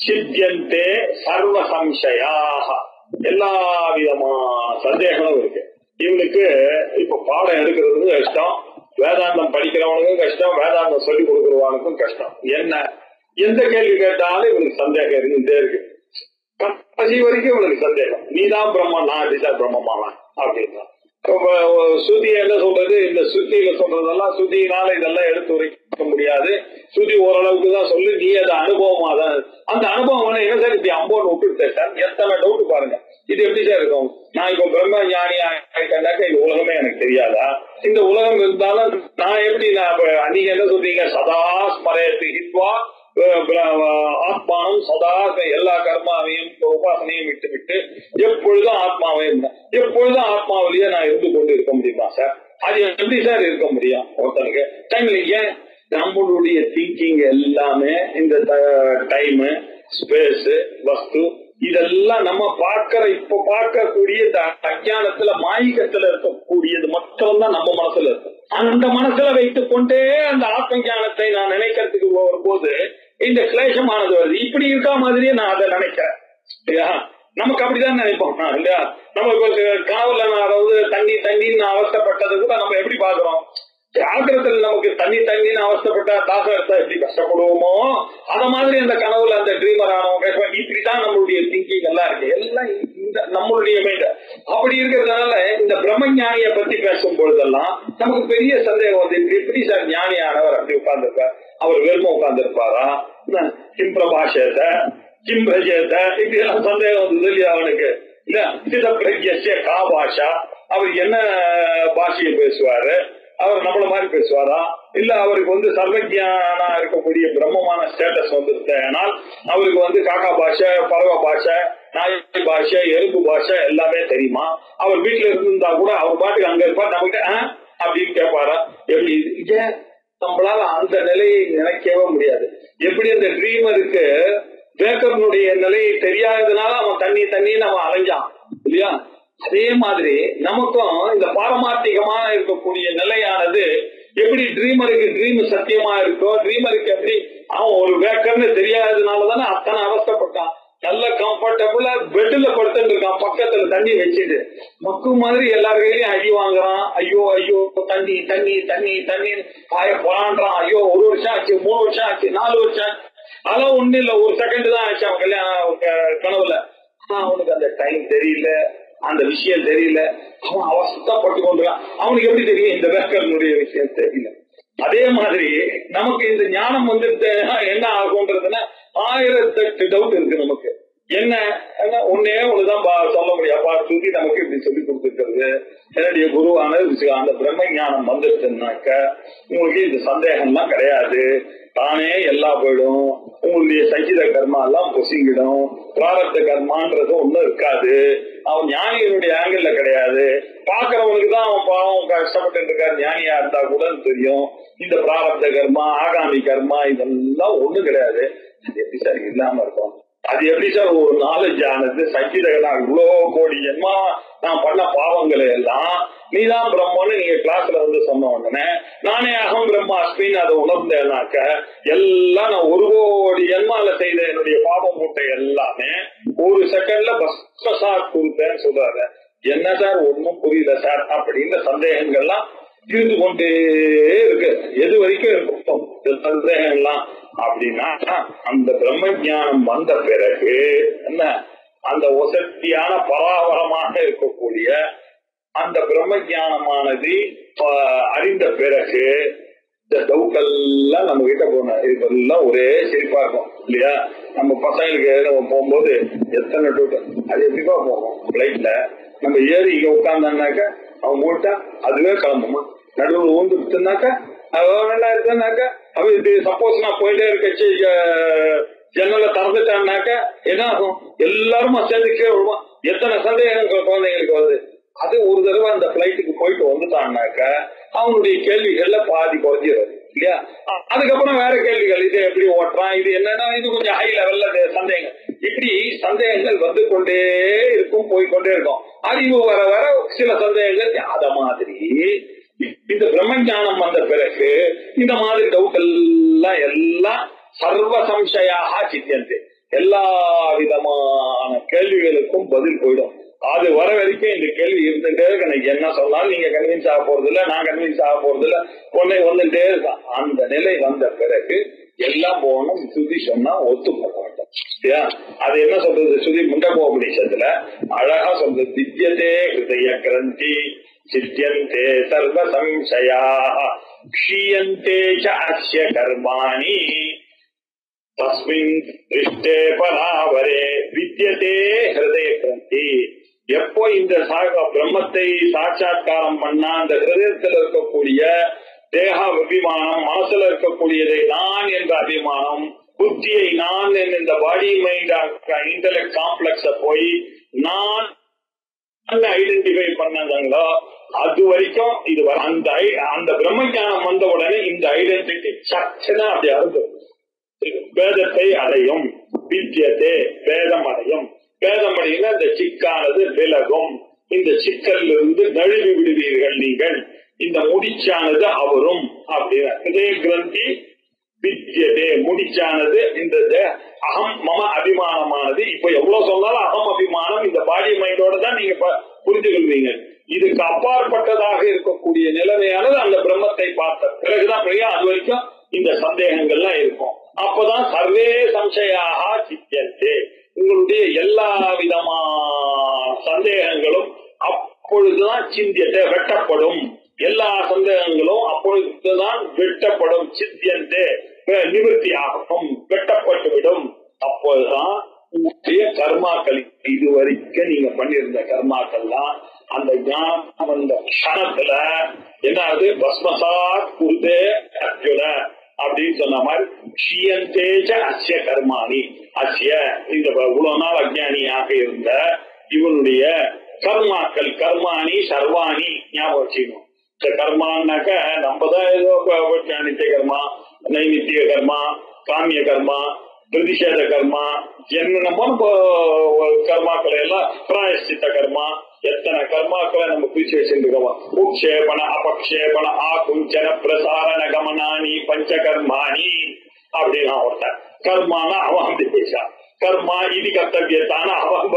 சித்தியந்தே சர்வ சம்சயாக, எல்லா விதமான சந்தேகமும் இருக்கு இவனுக்கு. இப்ப பாடம் எடுக்கிறது கஷ்டம், வேதாந்தம் படிக்கிறவனுக்கும் கஷ்டம், வேதாந்தம் சொல்லிக் கொடுக்கிறவனுக்கும் கஷ்டம். என்ன எந்த கேள்வி கேட்டாலும் இவனுக்கு சந்தேகம் இருந்துட்டே இருக்கு. கடைசி வரைக்கும் இவனுக்கு சந்தேகம், நீதான் பிரம்மன், நான் எப்படிதான் பிரம்மமானேன் அப்படின்னா. ஸ்ருதி என்ன சொல்றது, இந்த ஸ்ருதியில சொல்றதெல்லாம் ஸ்ருதியினால இதெல்லாம் எடுத்து உரைக்க முடியாது. சுத்தி ஓரளவுக்கு தான் சொல்லு, நீ அது அனுபவமா தான். அந்த அனுபவம் என்ன சார் இப்படி அம்போன்னு விட்டுட்டு சார் எத்தனை டவுட் பாருங்க. இது எப்படி சார் இருக்கும்? நான் இப்போ பிரம்ம ஞானி ஆயிட்டாக்க இந்த உலகமே எனக்கு தெரியாதா? இந்த உலகம் இருந்தாலும் நான் எப்படி நீங்க என்ன சொல்றீங்க? சதா ஸ்மரேத்து ஹித்வா ஆத்மாவும் சதா எல்லா கர்மாவையும் உபாசனையும் விட்டு விட்டு எப்பொழுதும் ஆத்மாவையும் எப்பொழுதும் ஆத்மாவிலேயே நான் இருந்து கொண்டு இருக்க முடியுமா சார்? அது எப்படி சார் இருக்க முடியும் ஒருத்தனுக்கு? டைம்ல ஏன் நம்மளுடைய திங்கிங் எல்லாமே இந்த டைம், ஸ்பேஸ், வஸ்து இதெல்லாம் நம்ம இப்ப பார்க்கக்கூடிய இந்த அஞ்ஞானத்துல மாயிகத்துல இருக்கக்கூடியது மட்டும்தான் நம்ம மனசுல இருக்கும். அந்த மனசுல வைத்துக் கொண்டே அந்த ஆத்ம ஞானத்தை நான் நினைக்கிறதுக்கு வரும்போது இந்த கிளேசமானது வருது. இப்படி இருக்கா மாதிரியே நான் அதை நினைக்கிறேன் இல்லையா? நமக்கு அப்படிதான் நினைப்போம் இல்லையா? நம்ம இப்ப கனவுல அதாவது தண்ணின்னு அவஸ்தப்பட்டது கூட நம்ம எப்படி பாக்குறோம்? ஜாகிரத்துல நமக்கு தண்ணின்னு அவஸ்தப்பட்டா தாகம் எடுத்தா எப்படி கஷ்டப்படுவோமோ அத மாதிரி அந்த கனவுல அந்த ட்ரீமர் ஆனவங்க இப்படிதான் நம்மளுடைய திங்கிங் எல்லாம் இருக்கு. எல்லாம் இந்த நம்மளுடைய மைண்ட் அப்படி இருக்கிறதுனால இந்த பிரம்ம ஞானிய பத்தி பேசும் பொழுதெல்லாம் நமக்கு பெரிய சந்தேகம் வந்து எப்படி சார் ஞானி ஆனவர் அப்படி உட்கார்ந்துருப்பார்? அவர் வெறும உட்கார்ந்து இருப்பாரா? கிம் பிரபாஷேத கிம் பிரஜேத இப்படி எல்லாம் சந்தேகம் வந்தது இல்லையா அவனுக்கு? இல்ல சித பிரஜ்ய கா பாஷா, அவர் என்ன பாஷையை பேசுவாரு? அவர் நம்மள மாதிரி பேசுவாரா? இல்ல அவருக்கு வந்து சர்வஜானா இருக்கக்கூடிய பிரம்மமான ஸ்டேட்டஸ் வந்துருந்தனால் அவருக்கு வந்து காக்கா பாஷை, பறவை பாஷை, நாய் பாஷை, எறும்பு பாஷை எல்லாமே தெரியுமா? அவர் வீட்டுல இருந்திருந்தா கூட அவர் பாட்டுக்கு அங்க இருப்பார், நம்மகிட்ட அப்படின்னு கேட்பாரா? எப்படி நம்மளால அந்த நிலையை நினைக்கவே முடியாது. எப்படி அந்த ட்ரீமருக்கு பேக்கர்னுடைய நிலையை தெரியாததுனால அவன் தண்ணின்னு அவன் அலைஞ்சான் இல்லையா? அதே மாதிரி நமக்கும் இந்த பாரமார்த்திகமா இருக்கக்கூடிய நிலையானது எப்படி ட்ரீமருக்கு ட்ரீம் சத்தியமா இருக்கோ, ட்ரீமருக்கு எப்படி அவன் ஒரு வேக்கர்னு தெரியாததுனாலதானே அத்தனை அவஸ்தப்பட்டான். நல்ல கம்ஃபர்டபுளா பெட்ல படுத்துட்டு இருக்கான், பக்கத்துல தண்ணி வச்சுட்டு மக்கு மாதிரி எல்லார் கையிலயும் அடி வாங்குறான். ஐயோ ஐயோ தண்ணி தண்ணி தண்ணி தண்ணி பாய போறான்றான். ஐயோ 1 வருஷம் ஆச்சு, 3 வருஷம் ஆச்சு, 4 வருஷம் ஆச்சு. அதெல்லாம் ஒண்ணு இல்ல, 1 செகண்ட் தான் ஆச்சு அவன் கல்யாணம் கனவுல. அவனுக்கு அந்த டைம் தெரியல, அந்த விஷயம் தெரியல, அவன் அவஸ்தப்பட்டு கொண்டுறான். அவனுக்கு எப்படி தெரியும் இந்த வேக்கர்னுடைய விஷயம் தெரியல. அதே மாதிரி நமக்கு இந்த ஞானம் வந்து என்ன ஆகும்ன்றதுன்னா 1008 டவுட் இருக்கு நமக்கு. என்ன ஒன்னே ஒண்ணுதான் சொல்ல முடியாப்பா, சுத்தி நமக்கு இப்படி சொல்லி கொடுத்துருக்கிறது. என்னுடைய குருவானது அந்த பிரம்ம ஞானம் வந்துருச்சுன்னாக்க உங்களுக்கு இந்த சந்தேகம்லாம் கிடையாது, தானே எல்லாம் போயிடும். உங்களுடைய சஞ்சித கர்மா எல்லாம் பொசிங்கிடும், பிராரப்த கர்மான்றது ஒண்ணும் இருக்காது. அவன் ஞானியினுடைய ஆங்கிள் கிடையாது. பாக்குறவனுக்கு தான் அவன் பாவம் கஷ்டப்பட்டு இருக்காரு, ஞானியா இருந்தா கூட தெரியும் இந்த பிராரப்த கர்மா, ஆகாமி கர்மா இதெல்லாம் ஒண்ணும் கிடையாது. அது எப்படி சார் இல்லாம இருக்கும்? அது எப்படி சார் ஒரு நாலேஜ் ஆனது? சஞ்சிதகனா இவ்வளோ கோடி ஜென்மா நான் பண்ண பாவங்களை எல்லாம் நீதான் பிரம்மன்னு நீங்க கிளாஸ்ல வந்து சொன்ன உடனே நானே அகம் பிரம்மாஸ்மின்னு அதை உணர்ந்தேனாக்க எல்லாம் நான் 1 கோடி ஜென்மால செய்த என்னுடைய பாவம் மூட்டை எல்லாமே 1 செகண்ட்ல பஸ்மசா கொடுத்தேன்னு சொல்றாரு. என்ன சார் ஒன்னும் புரியல சார் அப்படின்ற சந்தேகங்கள்லாம் இருந்து கொண்டே இருக்கு. எது வரைக்கும் இருக்கும் சந்தேகம்லாம் அப்படின்னா அந்த பிரம்ம ஞானம் வந்த பிறகு என்ன அந்த ஒசத்தியான பராபரமாக இருக்கக்கூடிய அந்த பிரம்ம ஞானமானது அறிந்த பிறகு இந்த டவுட்டெல்லாம் நம்ம கிட்ட போனோம். இதெல்லாம் ஒரே சிரிப்பா இருக்கும் இல்லையா? நம்ம பசங்களுக்கு நம்ம போகும்போது எத்தனை டவுட், அது எப்படிப்பா போகும்? பிளைட்ல நம்ம ஏறி இங்க உட்கார்ந்தாக்க அவன் போட்டா அதுவே கிளம்புமா, நடுவில் ஊந்துட்டுனாக்க நல்லா இருக்குனாக்க அவன் இது சப்போஸ் நான் போயிட்டே இருக்கச்சு ஜன்னல திறந்துட்டான்னாக்க என்ன ஆகும்? எல்லாரும் சேர்ந்துக்கே விடுவான். எத்தனை சந்தேகங்கள் குழந்தைங்களுக்கு வருது. அது ஒரு தடவை அந்த பிளைட்டுக்கு போயிட்டு வந்துட்டான்னாக்க அவனுடைய கேள்விகள்ல பாதி குறைஞ்சிடும் இல்லையா? அதுக்கப்புறம் வேற கேள்விகள், இது எப்படி ஓட்டுறான், இது என்னன்னா இது கொஞ்சம் ஹை லெவல்ல சந்தேகங்கள். இப்படி சந்தேகங்கள் வந்து கொண்டே இருக்கும், போய்கொண்டே இருக்கும். அறிவு வர வர சில சந்தேகங்கள். அத மாதிரி இந்த பிரம்ம ஞானம் வந்த பிறகு இந்த மாதிரி டவுட் எல்லாம் சர்வ சம்சயாக சித்தியந்து, எல்லா விதமான கேள்விகளுக்கும் பதில் போயிடும். அது வர வரைக்கும் இந்த கேள்வி இருந்துட்டே இருக்கு. எனக்கு என்ன சொன்னாலும் நீங்க கன்வின்ஸ் ஆக போறது இல்லை, நான் கன்வின்ஸ் ஆக போறது இல்லை, ஒன்னை வந்துட்டே இருக்கான். அந்த நிலை வந்த பிறகு எல்லாம் போகணும். சுதி சொன்னா ஒத்துக்கொள்ள மாட்டோம். அது என்ன சொல்றது? சுதி முண்டகோபநிஷத்துல அழகா சொல்றது, திவ்யதே ஹிருதய கிரந்தி சித்தியந்தே சர்வ சம்சயா. க்ஷீயந்தே ச அஸ்ய கர்மாணி தஸ்மின் திருஷ்டே பராவரே வித்யதே ஹிருதய கிரந்தி. எப்போ இந்த பிரம்மத்தை சாட்சாத்காரம் பண்ணா அந்த ஹிருதயத்தில் இருக்கக்கூடிய தேக அபிமானம், மனசுல இருக்கக்கூடியதை நான் என்ற அபிமானம், புத்தியை நான் இந்த பாடி மைண்ட் இன்டெலெக்ட் காம்ப்ளெக்ஸ போய் நான் ஐடென்டிஃபை பண்ணாங்களோ அது வரைக்கும் இது அந்த பிரம்ம ஞானம் வந்த உடனே இந்த ஐடென்டிட்டி சச்சனா அப்படி அறுந்து பேதத்தை அடையும். வித்தியதே பேதம் அடையும். பேதம் அடையில இந்த சிக்கானது விலகும். இந்த சிக்கல்ல இருந்து நழுவி விடுவீர்கள் நீங்கள். இந்த முடிச்சானது அவரும் அப்படின்னு இதே கிரந்தி வித்தியதே முடிச்சானது இந்த அகம் மம அபிமானமானது. இப்ப எவ்வளவு சொன்னாலும் அகம் அபிமானம் இந்த பாடி மைண்டோட தான் நீங்க புரிஞ்சு கொள்வீங்க. இதுக்கு அப்பாற்பட்டதாக இருக்கக்கூடிய நிலைமையானது அந்த பிரம்மத்தை பார்த்த பிறகுதான் அது வரைக்கும் இந்த சந்தேகங்கள்லாம் இருக்கும். அப்பதான் சர்வே சம்சயாக சித்தியந்தே, உங்களுடைய எல்லா விதமான சந்தேகங்களும் அப்பொழுதுதான் சிந்தியத்தை வெட்டப்படும். எல்லா சந்தேகங்களும் அப்பொழுதுதான் வெட்டப்படும். சித்தியந்தே நிவர்த்தி ஆகும், வெட்டப்பட்டுவிடும். அப்போதுதான் உங்களுடைய கர்மாக்கள் இதுவரைக்கும் நீங்க பண்ணிருந்த கர்மாக்கள்லாம் அந்த ஞானம் வந்த க்ஷணத்துல என்னாவது பஸ்மசாத் குருதே அர்ஜுன அப்படின்னு சொன்ன மாதிரி க்ஷீயந்தேஜ அஸ்ய கர்மாணி. அஸ்ய இந்த இவ்வளவு நாள் அஜ்ஞானியாக இருந்த இவனுடைய கர்மாக்கள், கர்மாணி சர்வாணி ஞாபகம் வச்சுக்கணும். இந்த கர்மான்னாக்க நம்ம தான் ஏதோ நித்திய கர்மா, நைமித்திய கர்மா, காமிய கர்மா, பிரதிஷேத கர்மா, என்னென்னமோ கர்மாக்களை எல்லாம் பிராயஷ்சித்த கர்மா, எத்தனை கர்மாக்களை நம்ம பிரிச்சு வச்சிருக்கோம். உக்ஷேபண அபக்ஷேபண ஆகுஞ்சன பிரசாரண கமனானி பஞ்சகர்மாணி அப்படின்னா ஒருத்தன் கர்மானா அவன் அப்படி பேசா. கர்மா இது கர்த்தவியத்தான அவன்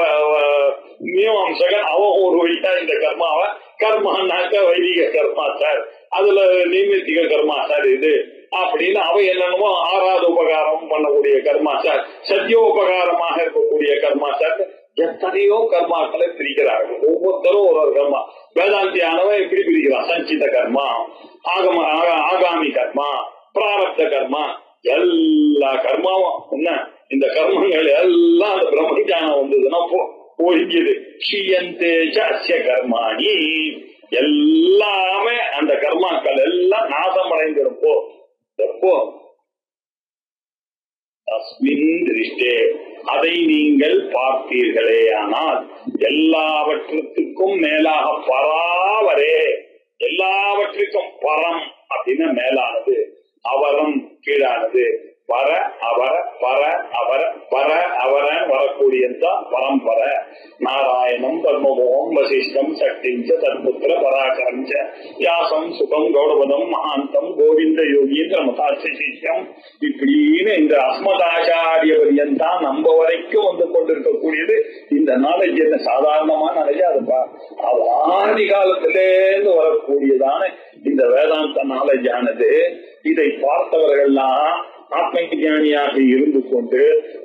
மீமாம்சகன் அவன் ஒரு வழியா இந்த கர்மாவை கர்மானாக்க வைதிக கர்மா சார், அதுல நைமித்திக கர்மா சார் இது அப்படின்னு அவ என்னென்னமோ ஆறாத உபகாரம் பண்ணக்கூடிய கர்மா சார், சத்தியோபகாரமாக இருக்கக்கூடிய கர்மா சார், எத்தனையோ கர்மாக்களை பிரிக்கிறார்கள். ஒவ்வொருத்தரும் ஒரு கர்மா. வேதாந்தியானவன் எப்படி பிரிக்கிறான்? சஞ்சித கர்மா, ஆகாமி கர்மா, பிராரப்த கர்மா, எல்லா கர்மாவும் என்ன இந்த கர்மங்கள் எல்லாம் அந்த பிரம்மஞானம் வந்ததுன்னா ஒழிஞ்சது. க்ஷீயந்தேஜ அஸ்ய கர்மாணி எல்லாமே அந்த கர்மாக்கள் எல்லாம் நாசம் அடைந்திருப்போ எப்போ தஸ்மின் திருஷ்டே அதை நீங்கள் பார்த்தீர்களே ஆனால் எல்லாவற்றுக்கும் மேலாக பராவரே, எல்லாவற்றுக்கும் பரம் அப்படின்னா மேலானது, அவரம் கீழானது, பர அவர பர அவர பர அவரன் வரக்கூடியதுதான் பரம்பர. நாராயணம் பத்மபோகம் வசிஷ்டம் சக்திஞ்ச தற்புத்திர பராகரஞ்ச வியாசம் சுகம் கௌரவதம் மகாந்தம் கோவிந்த யோகீந்திர மதாசிஷ்யம் இப்படின்னு இந்த அஸ்மதாச்சாரிய பரியந்தான் நம்ம வரைக்கும் வந்து கொண்டிருக்கக்கூடியது. இந்த நாலேஜ் என்ன சாதாரணமான நாலேஜ்? அதுப்பா ஆதி காலத்திலேருந்து வரக்கூடியதான இந்த வேதாந்த நாலேஜ் ஆனது. இதை பார்த்தவர்கள்லாம் ஆத்ம ஞானியாக இருந்து கொண்டு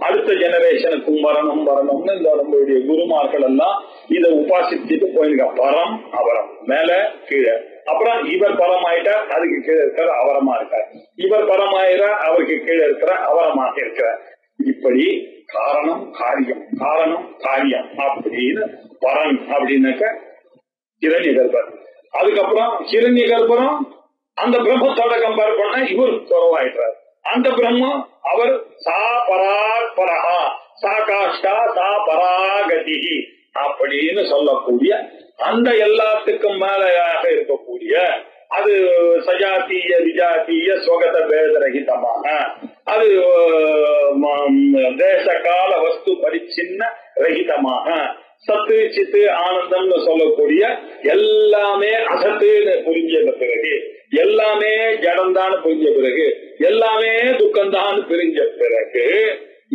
அடுத்த ஜெனரேஷனுக்கும் வரணும் வரணும்னு இந்த நம்மளுடைய குருமார்கள் எல்லாம் இதை உபாசிச்சுட்டு போயிருக்க. பரம் அவரம் மேல கீழே, அப்புறம் இவர் பரமாயிட்டா அதுக்கு கீழே இருக்கிற அவரமா இருக்கார், இவர் பரமாயிரா அவருக்கு கீழே இருக்கிற அவரமாக இருக்கிறார். இப்படி காரணம் காரியம், காரணம் காரியம் அப்படின்னு பரன் அப்படின்னாக்க ஹிரண்ய கர்ப்பர். அதுக்கப்புறம் ஹிரண்ய கர்ப்பரும் அந்த பிரம்மத்தோட கம்பேர் பண்ண இவர் குறவாயிட்டார். அந்த பிரம்மம் அவர் சா பராபரஹா சா காஷ்டா சா பராகதி அப்படின்னு சொல்லக்கூடிய அந்த எல்லாத்துக்கும் மேலையாக இருக்கக்கூடிய அது சஜாத்திய விஜாத்திய ஸ்வகத பேதரகிதமாக அது தேச கால வஸ்து பரிச்சின்ன ரகிதமாக சத்து சித்து ஆனந்தம்னு சொல்லக்கூடிய எல்லாமே அசத்துன்னு புரிஞ்ச பிறகு, எல்லாமே ஜடம்தான் புரிஞ்ச பிறகு, எல்லாமே துக்கம்தான் பிரிஞ்ச பிறகு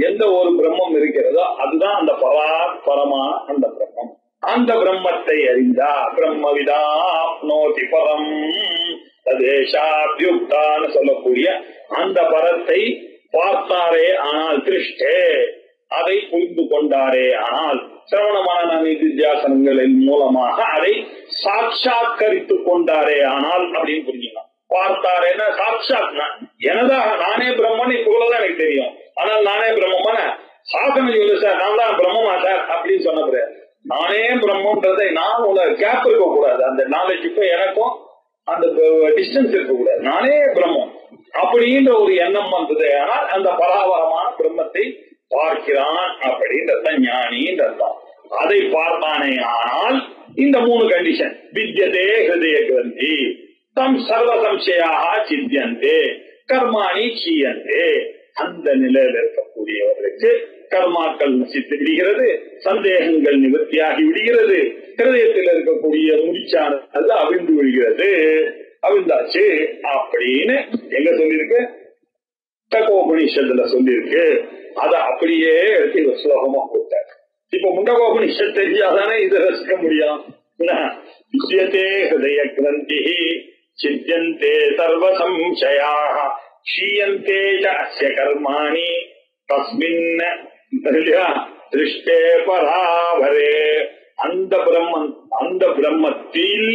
எந்த ஒரு பிரம்மம் இருக்கிறதோ அதுதான் அந்த பரமான அந்த பிரம்மம். அந்த பிரம்மத்தை அறிந்தா பிரம்மவிதாப்னோதி பரம் ததேஷாப்யுக்தான்னு சொல்லக்கூடிய அந்த பரத்தை பார்த்தாரே ஆனால் திருஷ்டே அதை புரிந்து கொண்டாரே ஆனால் சிரவணமான நிதித்தியாசனங்களின் மூலமாக அதை சாட்சாத்கரித்துக் கொண்டாரே ஆனால் அப்படின்னு புரிஞ்சுக்கலாம். பார்த்தாரேன்னா சாட்சாத் எனதாக நானே பிரம்மன் இப்போதான் எனக்கு தெரியும். ஆனால் நானே பிரம்மமான சாசனம் சொல்லு சார், நான் தான் பிரம்மமா சார் அப்படின்னு சொன்ன நானே பிரம்மன்றதை நான் கேப் இருக்க கூடாது. அந்த நாலேஜுக்கும் எனக்கும் அந்த டிஸ்டன்ஸ் இருக்கக்கூடாது. நானே பிரம்மம் அப்படின்ற ஒரு எண்ணம் வந்தது. ஆனால் அந்த பராபரமான பிரம்மத்தை பார்க்கிறான் அப்படின்றத ஞானின்றதான். அதை பார்த்தானே. ஆனால் இந்த 3 கண்டிஷன் வித்யதே ஹிருதய கிரந்தி தம் சர்வ சம்சயாக சித்தியந்தே கர்மாணி சீயந்தே. அந்த நிலையில் இருக்கக்கூடியவர்களுக்கு கர்மாக்கள் நசித்து விடுகிறது, சந்தேகங்கள் நிவர்த்தியாகி விடுகிறது, ஹிருதயத்தில் இருக்கக்கூடிய முடிச்சானது அவிழ்ந்து விடுகிறது. அவிழ்ந்தாச்சு அப்படின்னு எங்க சொல்லியிருக்கு? முண்டகோபனிஷத்துல சொல்லியிருக்கு. அதை அப்படியே எடுத்து இவர் சுலபமா கொடுத்தார். இப்ப முண்டகோபனிஷத் தெரியாதானே இதை ரசிக்க முடியும். வித்யதே ஹிருதய கிரந்தி சித்யந்தே சர்வ சம்சயாக க்ஷீயந்தே ச அஸ்ய கர்மாணி தஸ்மின் திருஷ்டே பராவரே. அந்த பிரம்மத்தில்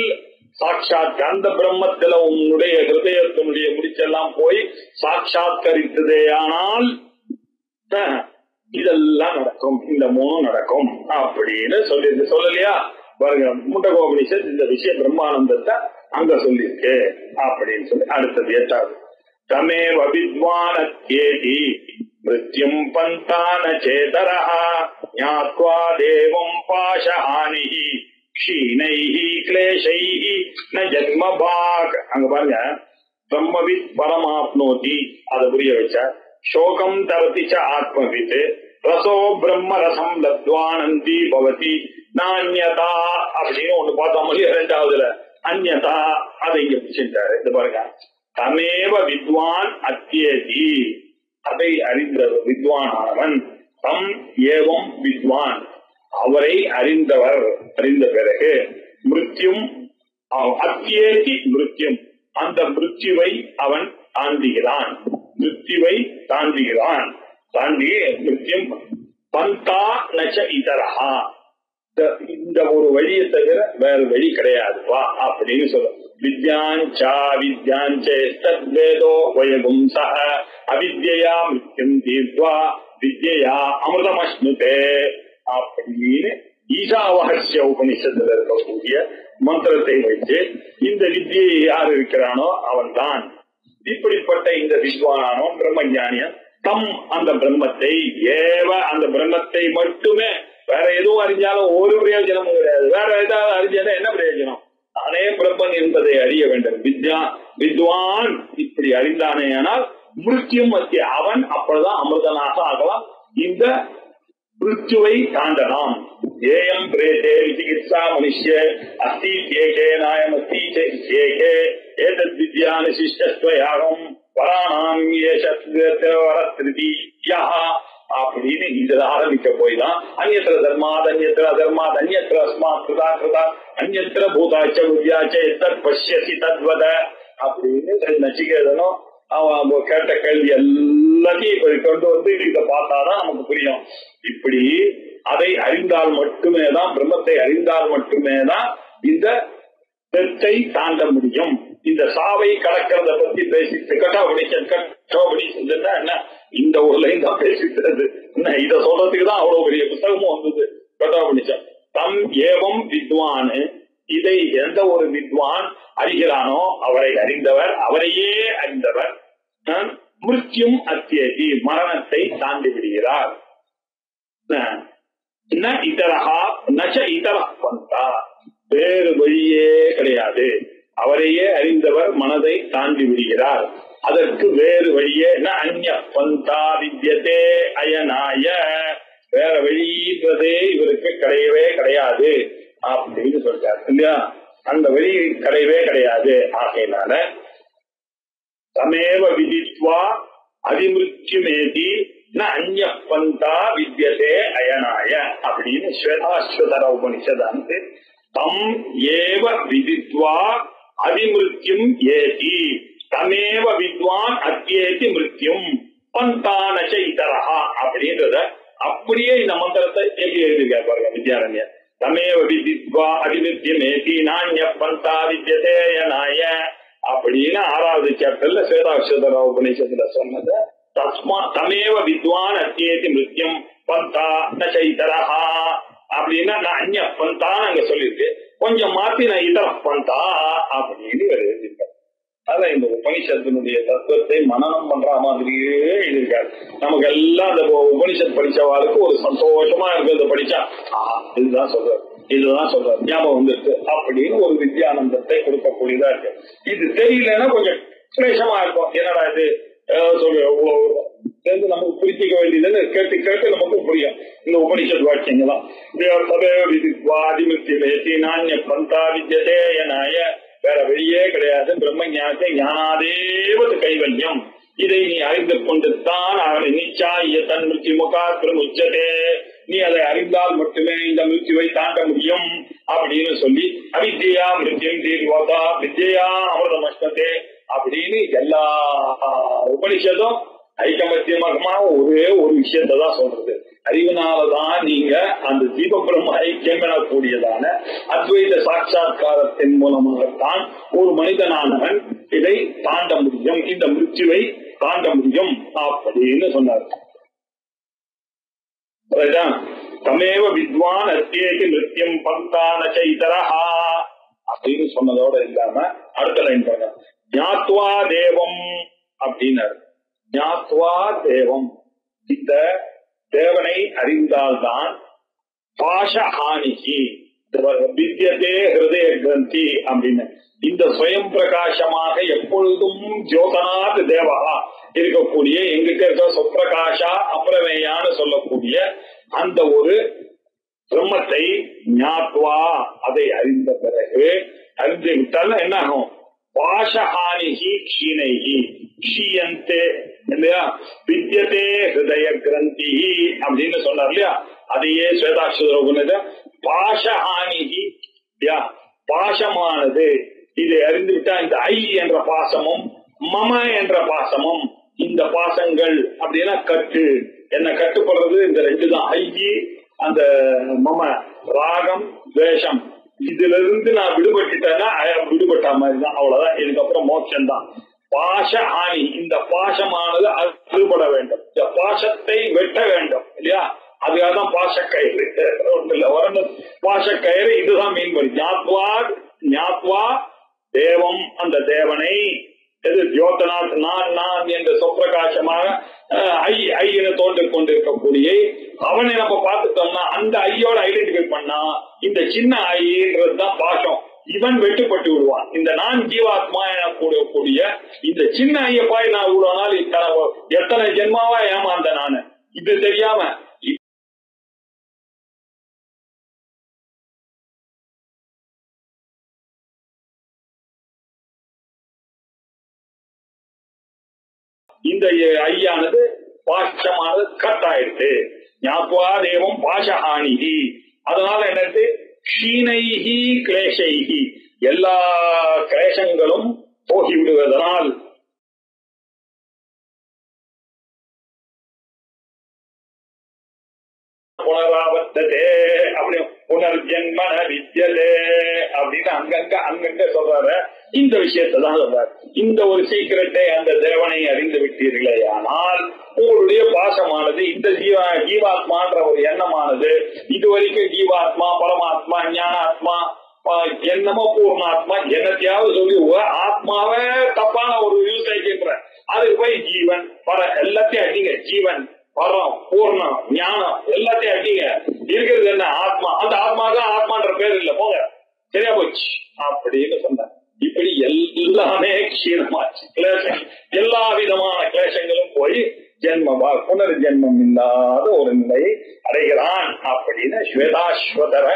சாட்சாத் அந்த பிரம்மத்துல உன்னுடைய ஹிருதயத்தினுடைய முடிச்செல்லாம் போய் சாட்சாத்கரித்ததே. ஆனால் இதெல்லாம் நடக்கும், இந்த 3 நடக்கும் அப்படின்னு சொல்லியிருக்கு. சொல்லலையா பாருங்க, முண்டகோபனிஷத் இந்த விஷய பிரம்மானந்தத்தை அங்க சொல்லியிருக்கு அப்படின்னு சொல்லி. அடுத்தது 8வது தமேவ வித்வானத்யேதி மிருத்யும் பந்தான சேதரஹ ஞாத்வா தேவம் பாஷஹானிஹி க்ஷீணைஹி க்லேஷைஹி ந ஜன்மபாக். அங்க பாருங்க, பிரம்மவித் பரமாப்னோதி அதை புரிய வச்சா. சோகம் தரதி ச ஆத்மவித் ரசோ பிரம்ம ரசம் லத்வானந்தி பவதி நான்யதா அப்படின்னு ஒண்ணு பார்த்தா முடியும். 2வதுல அந்யதா அதை இங்க பிடிச்சிட்டாரு. இது பாருங்க, தமேவ வித்வான் அத்யேதி அதை அறிந்த வித்வானானவன் தம் ஏவம் வித்வான் அவரை அறிந்தவர் அறிந்த பிறகு மிருத்யும் அத்யேதி மிருத்யும் அந்த மிருத்யுவை அவன் தாண்டுகிறான். மிருத்யுவை தாண்டுகிறான். தாண்டி மிருத்யும் பந்தா நச்ச இதரஹா இந்த ஒரு வழியை தவிர வேற வழி கிடையாதுவா அப்படின்னு சொல்ல. வித்யாஞ்சா வித்யாஞ்சேதோ வயகும் சஹ அவித்யா மிருத்யும் தீர்த்வா வித்யா அமிர்தமஸ்னுதே அப்படின்னு ஈசாவாஸ்ய உபனிஷத்துல இருக்கக்கூடிய மந்திரத்தை வைத்து இந்த வித்தியை யார் இருக்கிறானோ அவன் தான். இப்படிப்பட்ட இந்த வித்வானோ பிரம்மஞானியன் தம் அந்த பிரம்மத்தை ஏவ அந்த பிரம்மத்தை மட்டுமே, வேற எதுவும் அறிஞ்சாலும் ஒரு பிரயோஜனமும் கிடையாது. வேற ஏதாவது அறிஞ்சாலும் என்ன பிரயோஜனம்? நானே பிரம்மன் என்பதை அறிய வேண்டும். வித்வான் இப்படி அறிந்தானே ஆனால் மிருத்யும் மத்திய அவன் அப்பொழுதுதான் அமிர்தனாக ஆகலாம். இந்த மிருத்யுவை தாண்டலாம். ஏயம் பிரேதே விசிகித்சா மனுஷ்ய அஸ்தி ஏகே நாயம் அஸ்தி ஏகே ஏதத் வித்யான சிஷ்டஸ்வயாகம் வராணாம் ஏஷத்வரத்ரிதியா அப்படின்னு இதுல ஆரம்பிக்க போய் தான் அந்யத்ர தர்மாத் அந்யத்ர அதர்மாத் அந்யத்ர அஸ்மாத் கிருதா கிருதா அந்யத்ர பூதாச்ச வித்யாச்ச எத்தத் பஷ்யசி தத்வத அப்படின்னு நச்சிகேதனும் அவன் கேட்ட கேள்வி எல்லாத்தையும் இப்படி கொண்டு வந்து இதை பார்த்தாதான் நமக்கு புரியும். இப்படி அதை அறிந்தால் மட்டுமே தான், பிரம்மத்தை அறிந்தால் மட்டுமே தான் இந்த பெத்தை தாண்ட முடியும். இந்த சாவை கடக்கிறத பத்தி பேசிட்டு கட்டோபனிஷன்னா என்ன இந்த ஒரு லைன் தான் பேசிக்கிறது. என்ன இதை சொல்றதுக்கு தான் அவ்வளவு பெரிய புத்தகமும் வந்தது கட்டோபனிஷம். தம் ஏவம் வித்வான் இதை எந்த ஒரு வித்வான் அறிகிறானோ அவரை அறிந்தவர், அவரையே அறிந்தவர். மிருத்யும் அத்தியதி மரணத்தை தாண்டி விடுகிறார். இதரஹா நச்ச இதரஹ பந்தா வேறு வழியே கிடையாது. அவரையே அறிந்தவர் மனதை தாண்டி விடுகிறார். அதற்கு வேறு வழியே அந்ய பந்தா வித்யதே அயனாய வேற வழின்றதே இவருக்கு கிடையவே கிடையாது அப்படின்னு சொல்றாரு இல்லையா? அந்த வழி கிடையவே கிடையாது. ஆகையினால தமேவ விதித்வா அதிமிருத்யுமேதி ந அந்ய பந்தா வித்யதே அயனாய அப்படின்னு ஸ்வேதாஸ்வதர உபனிஷதானது தம் ஏவ விதித்வா அதிமிருத்யும் ஏதி தமேவ வித்வான் அத்யேதி மிருத்யும் பந்தானச்ச இதரஹா அப்படின்றத அப்படியே இந்த மந்திரத்தை எப்படி எழுதியிருக்காரு பாருங்க வித்யாரண்யர். தமேவ விதித்வா அதிமிருத்யம் ஏதி நான்ய பந்தா வித்யதே அயனாய அப்படின்னு ஸ்வேதாக்ஷர உபநிஷத்துல சொன்னது தஸ்மா தமேவ வித்வான் அத்தியேதி மிருத்யம் பந்தா நைதரஹா அப்படின்னா நான் அந்நிய பந்தான்னு அங்க சொல்லிருக்கு. கொஞ்சம் மாத்தி நான் இதர பந்தா அப்படின்னு எழுதியிருக்காரு. அதான் இந்த உபனிஷத்தினுடைய தத்துவத்தை மனனம் பண்ற மாதிரியே எழுதியிருக்காரு. நமக்கு எல்லாம் அந்த உபனிஷத் படிச்சவாளுக்கு ஒரு சந்தோஷமா இருக்கிறத படிச்சா இதுதான் சொல்றாரு, இதுதான் சொல்றாரு, ஞாபகம் வந்துருக்கு அப்படின்னு ஒரு வித்யானந்தத்தை கொடுக்கக்கூடியதா இருக்கு. இது தெரியலன்னா கொஞ்சம் கிளேசமா இருக்கும். என்னடா இது நமக்கு புரிஞ்சிக்க வேண்டியதுன்னு கேட்டு கேட்டு நமக்கு புரியும் இந்த உபனிஷத் வாக்கியங்கள்லாம். பந்தா வித்யதே எனாய, வேற வெளியே கிடையாது. பிரம்ம ஞானத்தை ஞானாதேவது கைவல்யம், இதை நீ அறிந்து கொண்டுத்தான் நிச்சாய தன் மிருத்தி முகாத்திரம் உச்சதே, நீ அதை அறிந்தால் மட்டுமே இந்த மிருத்தியை தாண்ட முடியும் அப்படின்னு சொல்லி அவித்யா மிருத்தியம் தீர்வாதா வித்யா அமிர்தம் அஷ்டதே அப்படின்னு எல்லா உபனிஷத்தும் ஐக்கமத்தியமாக ஒரே ஒரு விஷயத்தான் சொல்றது. அறிவினாலதான் நீங்க அந்த ஜீவ பிரம்ம ஐக்கியம் எனக்கூடியதான அத்வைத சாட்சா்காரத்தின் மூலமாகத்தான் ஒரு மனிதனானவன் இதை தாண்ட முடியும், இந்த மிருத்யுவை தாண்ட முடியும் அப்படின்னு சொன்னார். தமேவ வித்வான் அத்தியேதி மிருத்யம் பந்தா நைதரஹா அப்படின்னு சொன்னதோட இல்லாம அடுத்த லைன் பண்ண ஞாத்வா தேவம் அப்படின்னாரு. ஞாத்வா தேவம், இந்த தேவனை அறிந்தால்தான் பாஷஹானிகி வித்யதே ஹிருதய கிரந்தி அப்படின்னு இந்த ஸ்வயம் பிரகாசமாக எப்பொழுதும் ஜோதனாத் தேவகா இருக்கக்கூடிய எங்கிட்ட இருக்க சொப்பிரகாஷா அப்ரமேயான்னு சொல்லக்கூடிய அந்த ஒரு பிரம்மத்தை ஞாத்வா அதை அறிந்த பிறகு, அறிந்து விட்டால் என்ன ஆகும்? பாஷஹானிகி க்ஷீணைகி க்ஷீயந்தே இல்லையா, வித்யதே ஹிருதய கிரந்தி அப்படின்னு சொன்னார் இல்லையா. அதையே ஸ்வேதாக்ஷர பாஷஹானிகி, பாசமானது இதை அறிந்து விட்டா இந்த ஐ என்ற பாசமும் மம என்ற பாசமும், இந்த பாசங்கள் அப்படின்னா கட்டு, என்ன கட்டுப்படுறது இந்த ரெண்டு தான். ஐயி அந்த மம ராகம் துவேஷம், இதுல இருந்து நான் விடுபட்டுட்டேன்னா விடுபட்ட மாதிரிதான், அவ்வளவுதான். இதுக்கப்புறம் மோட்சம் தான். பாஷ ஹானி, இந்த பாசமானது அறுபட வேண்டும், இந்த பாசத்தை வெட்ட வேண்டும் இல்லையா. அதுக்காகதான் பாசக்கயிறு ஒண்ணு இல்ல வரணும். பாசக்கயிறு இதுதான் மீன்படி. ஞாத்வா தேவம், அந்த தேவனை எது ஜோதனாத் நான் என்ற சொப்பிரகாசமாக ஐயன தோன்றிக் கொண்டிருக்கக்கூடிய அவனை நம்ம பார்த்துட்டோம்னா அந்த ஐயோட ஐடென்டிஃபை பண்ணா இந்த சின்ன ஐன்றதுதான் பாசம், இவன் வெட்டுப்பட்டு விடுவான். இந்த நான் ஜீவாத்மா என கூடக்கூடிய இந்த சின்ன ஐயப்பாய் நான் விடுவானால் எத்தனை ஜென்மாவா ஏமாந்த நானு இது தெரியாம இந்த ஐயானது பாஷமானது கட்டாயிடுது. ஞாத்வா தேவம் பாஷஹானிகி, அதனால என்னது க்ஷீணைஹி கிளேஷைஹி, எல்லா கிளேசங்களும் போகிவிடுவதனால் புனராவர்த்ததே அப்படி புனர்ஜென்மன வித்யதே அப்படின்னு அங்கங்க சொல்றாரு. இந்த விஷயத்தான் சொல்றாரு. இந்த ஒரு சீக்கிரட்டை அந்த தேவனை அறிந்து விட்டீர்களே ஆனால் உங்களுடைய பாசமானது இந்த ஜீவாத்மான்ற ஒரு எண்ணமானது இதுவரைக்கும் ஜீவாத்மா பரமாத்மா ஞானாத்மா என்னமோ பூர்ணாத்மா என்னத்தையாவது சொல்லி ஆத்மாவே தப்பான ஒரு யூஸ் ஆகின்ற அதுக்கு போய் ஜீவன் பர எல்லாத்தையும் அடிங்க. ஜீவன் பரம் பூர்ணம் ஞானம் எல்லாத்தையும் அடிங்க. இருக்கிறது என்ன? ஆத்மா. அந்த ஆத்மாதான் ஆத்மான்ற பேர் இல்ல, போங்க சரியா போச்சு அப்படின்னு சொன்னார். இப்படி எல்லாமே க்ஷீணமாச்சு. கிளேசம், எல்லா விதமான கிளேசங்களும் போய் ஜென்மமா புனர்ஜென்மம் இல்லாத ஒரு நிலையை அடைகிறான் அப்படின்னு ஸ்வேதாஸ்வதர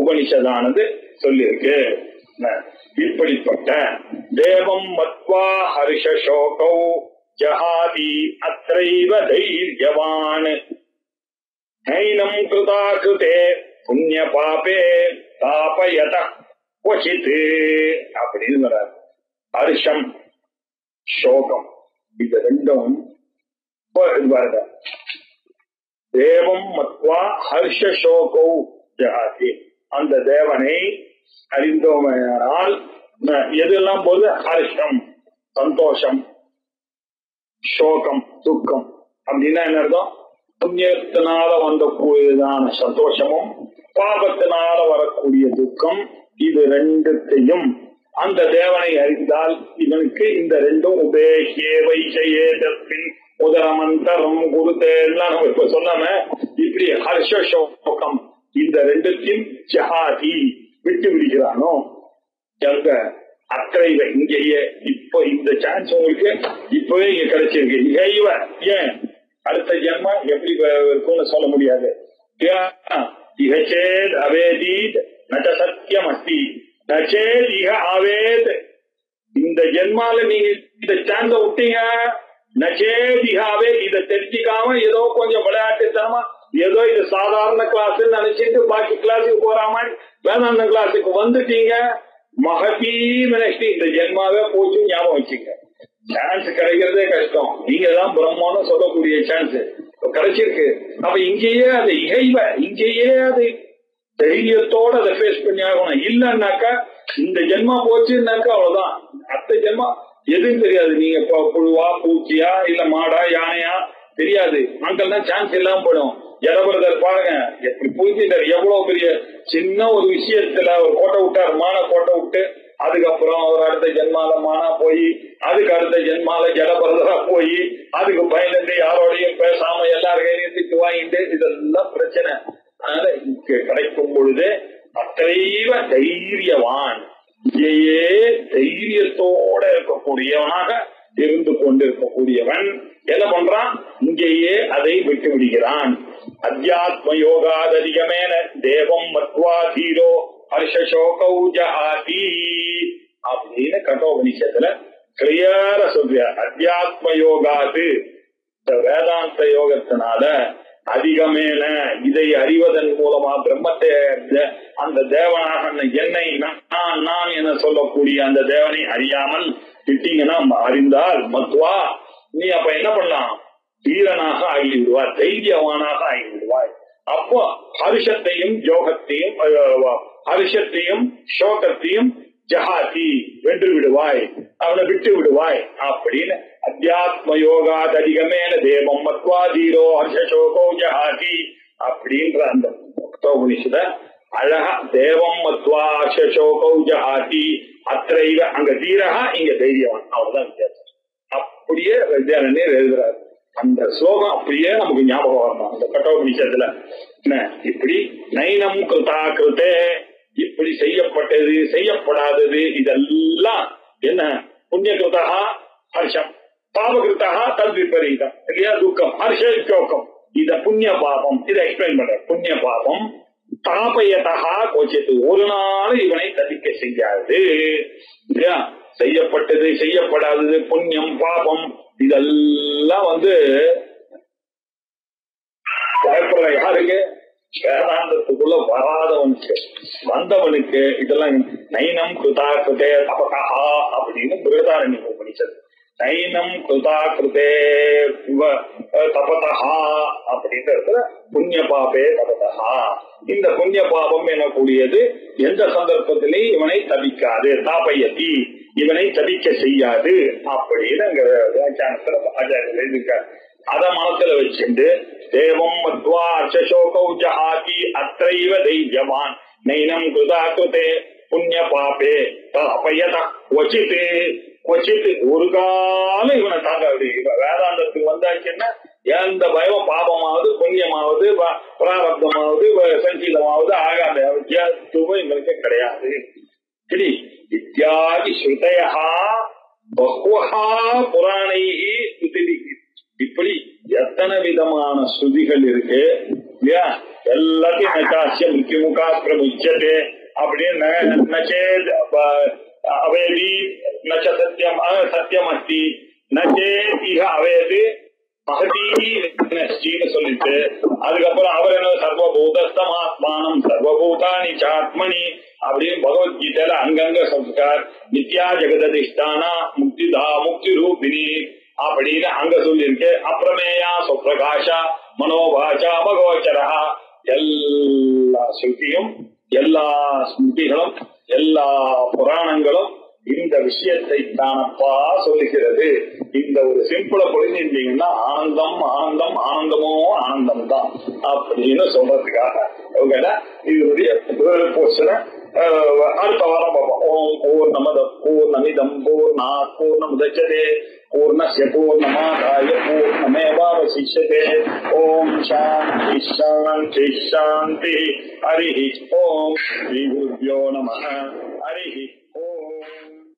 உபனிஷதானது சொல்லியிருக்கு. இப்படிப்பட்ட தேவம் மத்வா ஹர்ஷசோகௌ ஜஹாதி அத்ரைவ தைரியவான் நைனம் கிருதா கிருதே புண்ணிய பாபே தாபயத வசித்து அப்படின்னு வராது. ஹர்ஷம் சோகம் இது ரெண்டும் வருது. தேவம் மத்வா ஹர்ஷசோகௌ ஜஹாதி, அந்த தேவனை அறிந்தோமையானால் எதெல்லாம் போது ஹர்ஷம் சந்தோஷம், சோகம் துக்கம் அப்படின்னா என்ன அர்த்தம்? புண்ணியத்தினால வந்தக்கூடியதான சந்தோஷமும் பாபத்தினால வரக்கூடிய துக்கம், இது ரெண்டுத்தையும் அந்த தேவனை அறிந்தால் இவனுக்கு இந்த ரெண்டும் உபேஷே வைஷேதப்பின் உதரமந்தரம் குருதேலாம் நம்ம இப்ப சொன்னாம இப்படி ஹர்ஷோகம் இந்த ரெண்டுத்தையும் ஜஹாதி விட்டு விடுகிறானோ எங்க அக்கறைவ இங்கேயே இப்ப இந்த சான்ஸ் உங்களுக்கு இப்பவே இங்க கிடைச்சிருக்கு. இகைவ ஏன் அடுத்த ஜென்மா எப்படி இருக்கும்னு சொல்ல முடியாது. இகச்சேத் அவேதீத் நட சத்தியம் அஸ்தி நச்சேத் இக ஆவேத். இந்த ஜென்மால நீங்க இந்த சான்ஸ விட்டீங்க, நச்சேத் இக ஆவேத். இதை தெரிஞ்சுக்காம ஏதோ கொஞ்சம் விளையாட்டுத்தனமா ஏதோ இது சாதாரண கிளாஸ் நினைச்சிட்டு பாக்கி கிளாஸுக்கு போற மாதிரி வேதாந்த கிளாஸுக்கு வந்துட்டீங்க, மகதி நினைச்சிட்டு இந்த ஜென்மாவே போச்சு ஞாபகம் வச்சுங்க. சான்ஸ் கிடைக்கிறதே கஷ்டம். நீங்க தான் பிரம்மன்னு சொல்லக்கூடிய சான்ஸ் கிடைச்சிருக்கு. அப்ப இங்கேயே அதை இகைவ இங்கேயே அதை தைரியத்தோட அதை ஃபேஸ் பண்ணி ஆகணும். இல்லைன்னாக்கா இந்த ஜென்மா போச்சுன்னாக்கா அவ்வளவுதான். அடுத்த ஜென்மா எதுவும் தெரியாது. நீங்க புழுவா பூச்சியா இல்ல மாடா யானையா தெரியாது. அங்கெல்லாம் சான்ஸ் இல்லாம போயிடும். ஜடபிரதர் பாருங்க எப்படி புரிஞ்சுட்டார். எவ்வளவு பெரிய சின்ன ஒரு விஷயத்துல ஒரு கோட்டை விட்டார், மான கோட்டை விட்டு அதுக்கப்புறம் ஒரு அடுத்த ஜென்மால மானா போய் அதுக்கு அடுத்த ஜென்மால ஜடபிரதரா போய் அதுக்கு பயந்துட்டு யாரோடையும் பேசாம எல்லாருக்கையும் திட்டு வாங்கிட்டு இதெல்லாம் பிரச்சனை. அதனால இங்க கிடைக்கும் பொழுது அத்தைவ தைரியவான் இங்கேயே தைரியத்தோட இருக்கக்கூடியவனாக இருந்து கொண்டிருக்கக்கூடியவன் என்ன பண்றான்? இங்கேயே அதை விட்டு விடுகிறான். அத்தியாத்ம யோகாதிகமேன தேவம் மத்வா தீரோ ஹர்ஷசோகௌ ஜஹாதி அப்படின்னு கட்டோபனிஷத்துல கிளியரா சொல்றார். அத்தியாத்ம யோகாது வேதாந்த யோகத்தினால அதிகமேன இதை அறிவதன் மூலமா பிரம்மத்தை அந்த தேவனாக என்னை நான் என சொல்லக்கூடிய அந்த தேவனை அறியாமல் விட்டீங்கன்னா அறிந்தால் மத்வா நீ அப்ப என்ன பண்ணலாம்? தீரனாக ஆகிவிடுவாய், தைரியவானாக ஆகிவிடுவாய். அப்போ ஹர்ஷத்தையும் யோகத்தையும் ஹர்ஷத்தையும் சோகத்தையும் ஜஹாதி வென்று விடுவாய், அவனை விட்டு விடுவாய் அப்படின்னு அத்தியாத்ம யோகாத் அதிகமேன தேவம் மத்வா தீரோ ஹர்ஷசோகோ ஜஹாதி அப்படின்ற அந்த உபனிஷத அழகா தேவம் மத்வா ஹர்ஷசோகோ ஜஹாதி அத்தைவ அங்க தீரகா இங்க தைரியவான், அவ்வளவுதான் வித்தியாசம். அப்படியே வித்யாரண்யர் எழுதுறாரு. அந்த ஸ்லோகம் அப்படியே நமக்கு ஞாபகம் வரணும் அந்த கட்டோபனிஷத்துல. என்ன இப்படி நைனம் கிருதா கிருத்தே இப்படி செய்யப்பட்டது செய்யப்படாதது இதெல்லாம் என்ன? புண்ணிய கிருத்தா ஹர்ஷம், பாப கிருத்தா தத் விபரீதம் இல்லையா துக்கம், ஹர்ஷ சோகம். இத புண்ணிய பாபம் இதை எக்ஸ்பிளைன் பண்ற. புண்ணிய பாபம் தாபயதா கோச்சித்து ஒரு நாள் இவனை தவிக்க செய்யாது இல்லையா. செய்யப்பட்டது செய்யப்படாதது புண்ணியம் பாபம் இதெல்லாம் பயப்படுற யாருக்கு? வேதாந்தத்துக்குள்ள வராதவனுக்கு. வந்தவனுக்கு இதெல்லாம் நைனம் கிருதா கிருதே தபகா அப்படின்னு பிருகதாரண்யம் உபனிஷத். நைனம் கிருதா கிருதே தபதா அப்படின்ற புண்ணிய பாபே தபதா. இந்த புண்ணிய பாபம் எனக்கூடியது எந்த சந்தர்ப்பத்திலையும் இவனை தவிக்காது, தாபயதி இவனை தவிக்க செய்யாது அப்படின்னு அங்க வியாக்கியானத்துல ஆச்சாரியர் எழுதியிருக்கார். அத மனசுல வச்சுட்டு தேவம் மத்வா அர்ஷசோகௌ ஜஹாதி அத்தைவ தைரியவான் நைனம் கிருதா கிருதே புண்ணிய பாபே தாபயத கொச்சித்து கொச்சித்து ஒரு காலம் இவனை தாங்க. வேதாந்தத்துக்கு வந்தாச்சுன்னா எந்த பயம் பாபமாவது புண்ணியமாவது பிராரப்தமாவது சஞ்சீதமாவது ஆகாத வித்தியாசத்துவம் இவனுக்கு கிடையாது. இத்தியாதி ஸ்ருதயா பஹ்வஹா புராணைஹி ஸ்ருதிஹி. இப்படி எத்தனை விதமான ஸ்ருதிகள் இருக்கு இல்லையா. எல்லாத்தையும் நச்சாஸ்ய மிருத்யுமுகா பிரமுச்சதே அப்படின்னு நச்சேத் அவேதி நச்ச சத்தியம் சத்தியம் அஸ்தி நச்சேத் இஹ அவேதி மகதீன்னு சொல்லிட்டு அதுக்கப்புறம் அவர் என்ன சர்வபூதஸ்தமாத்மானம் சர்வபூதானி சாத்மனி அப்படின்னு பகவத்கீதையில அங்கங்க சொல்லிருக்கார். நித்யா ஜெகததிஷ்டானா முக்திதா முக்தி ரூபிணி அப்படின்னு அங்க சொல்லியிருக்கு. அப்பிரமேயா சுப்பிரகாஷா மனோபாஷா பகவச்சரா. எல்லா ஸ்ருதியும் எல்லா ஸ்மிருதிகளும் எல்லா புராணங்களும் இந்த விஷயத்தை தானப்பா சொல்லுகிறது. இந்த ஒரு சிம்பிள புரிஞ்சுட்டீங்கன்னா ஆனந்தம் ஆனந்தம் ஆனந்தமோ ஆனந்தம் தான் அப்படின்னு சொல்றதுக்காக இதனுடைய போர்ஷனை அடுத்த வாரம் பார்ப்போம். ஓம் பூர்ணமத பூர்ணமிதம் பூர்ணாத் பூர்ணமுதச்யதே பூர்ணஸ்ய பூர்ணமாதாய பூர்ணமேவாவசிஷ்யதே. ஓம் சாந்தி சாந்தி சாந்தி. ஹரி ஓம் ஸ்ரீ குருभ्यो நமः. ஹரி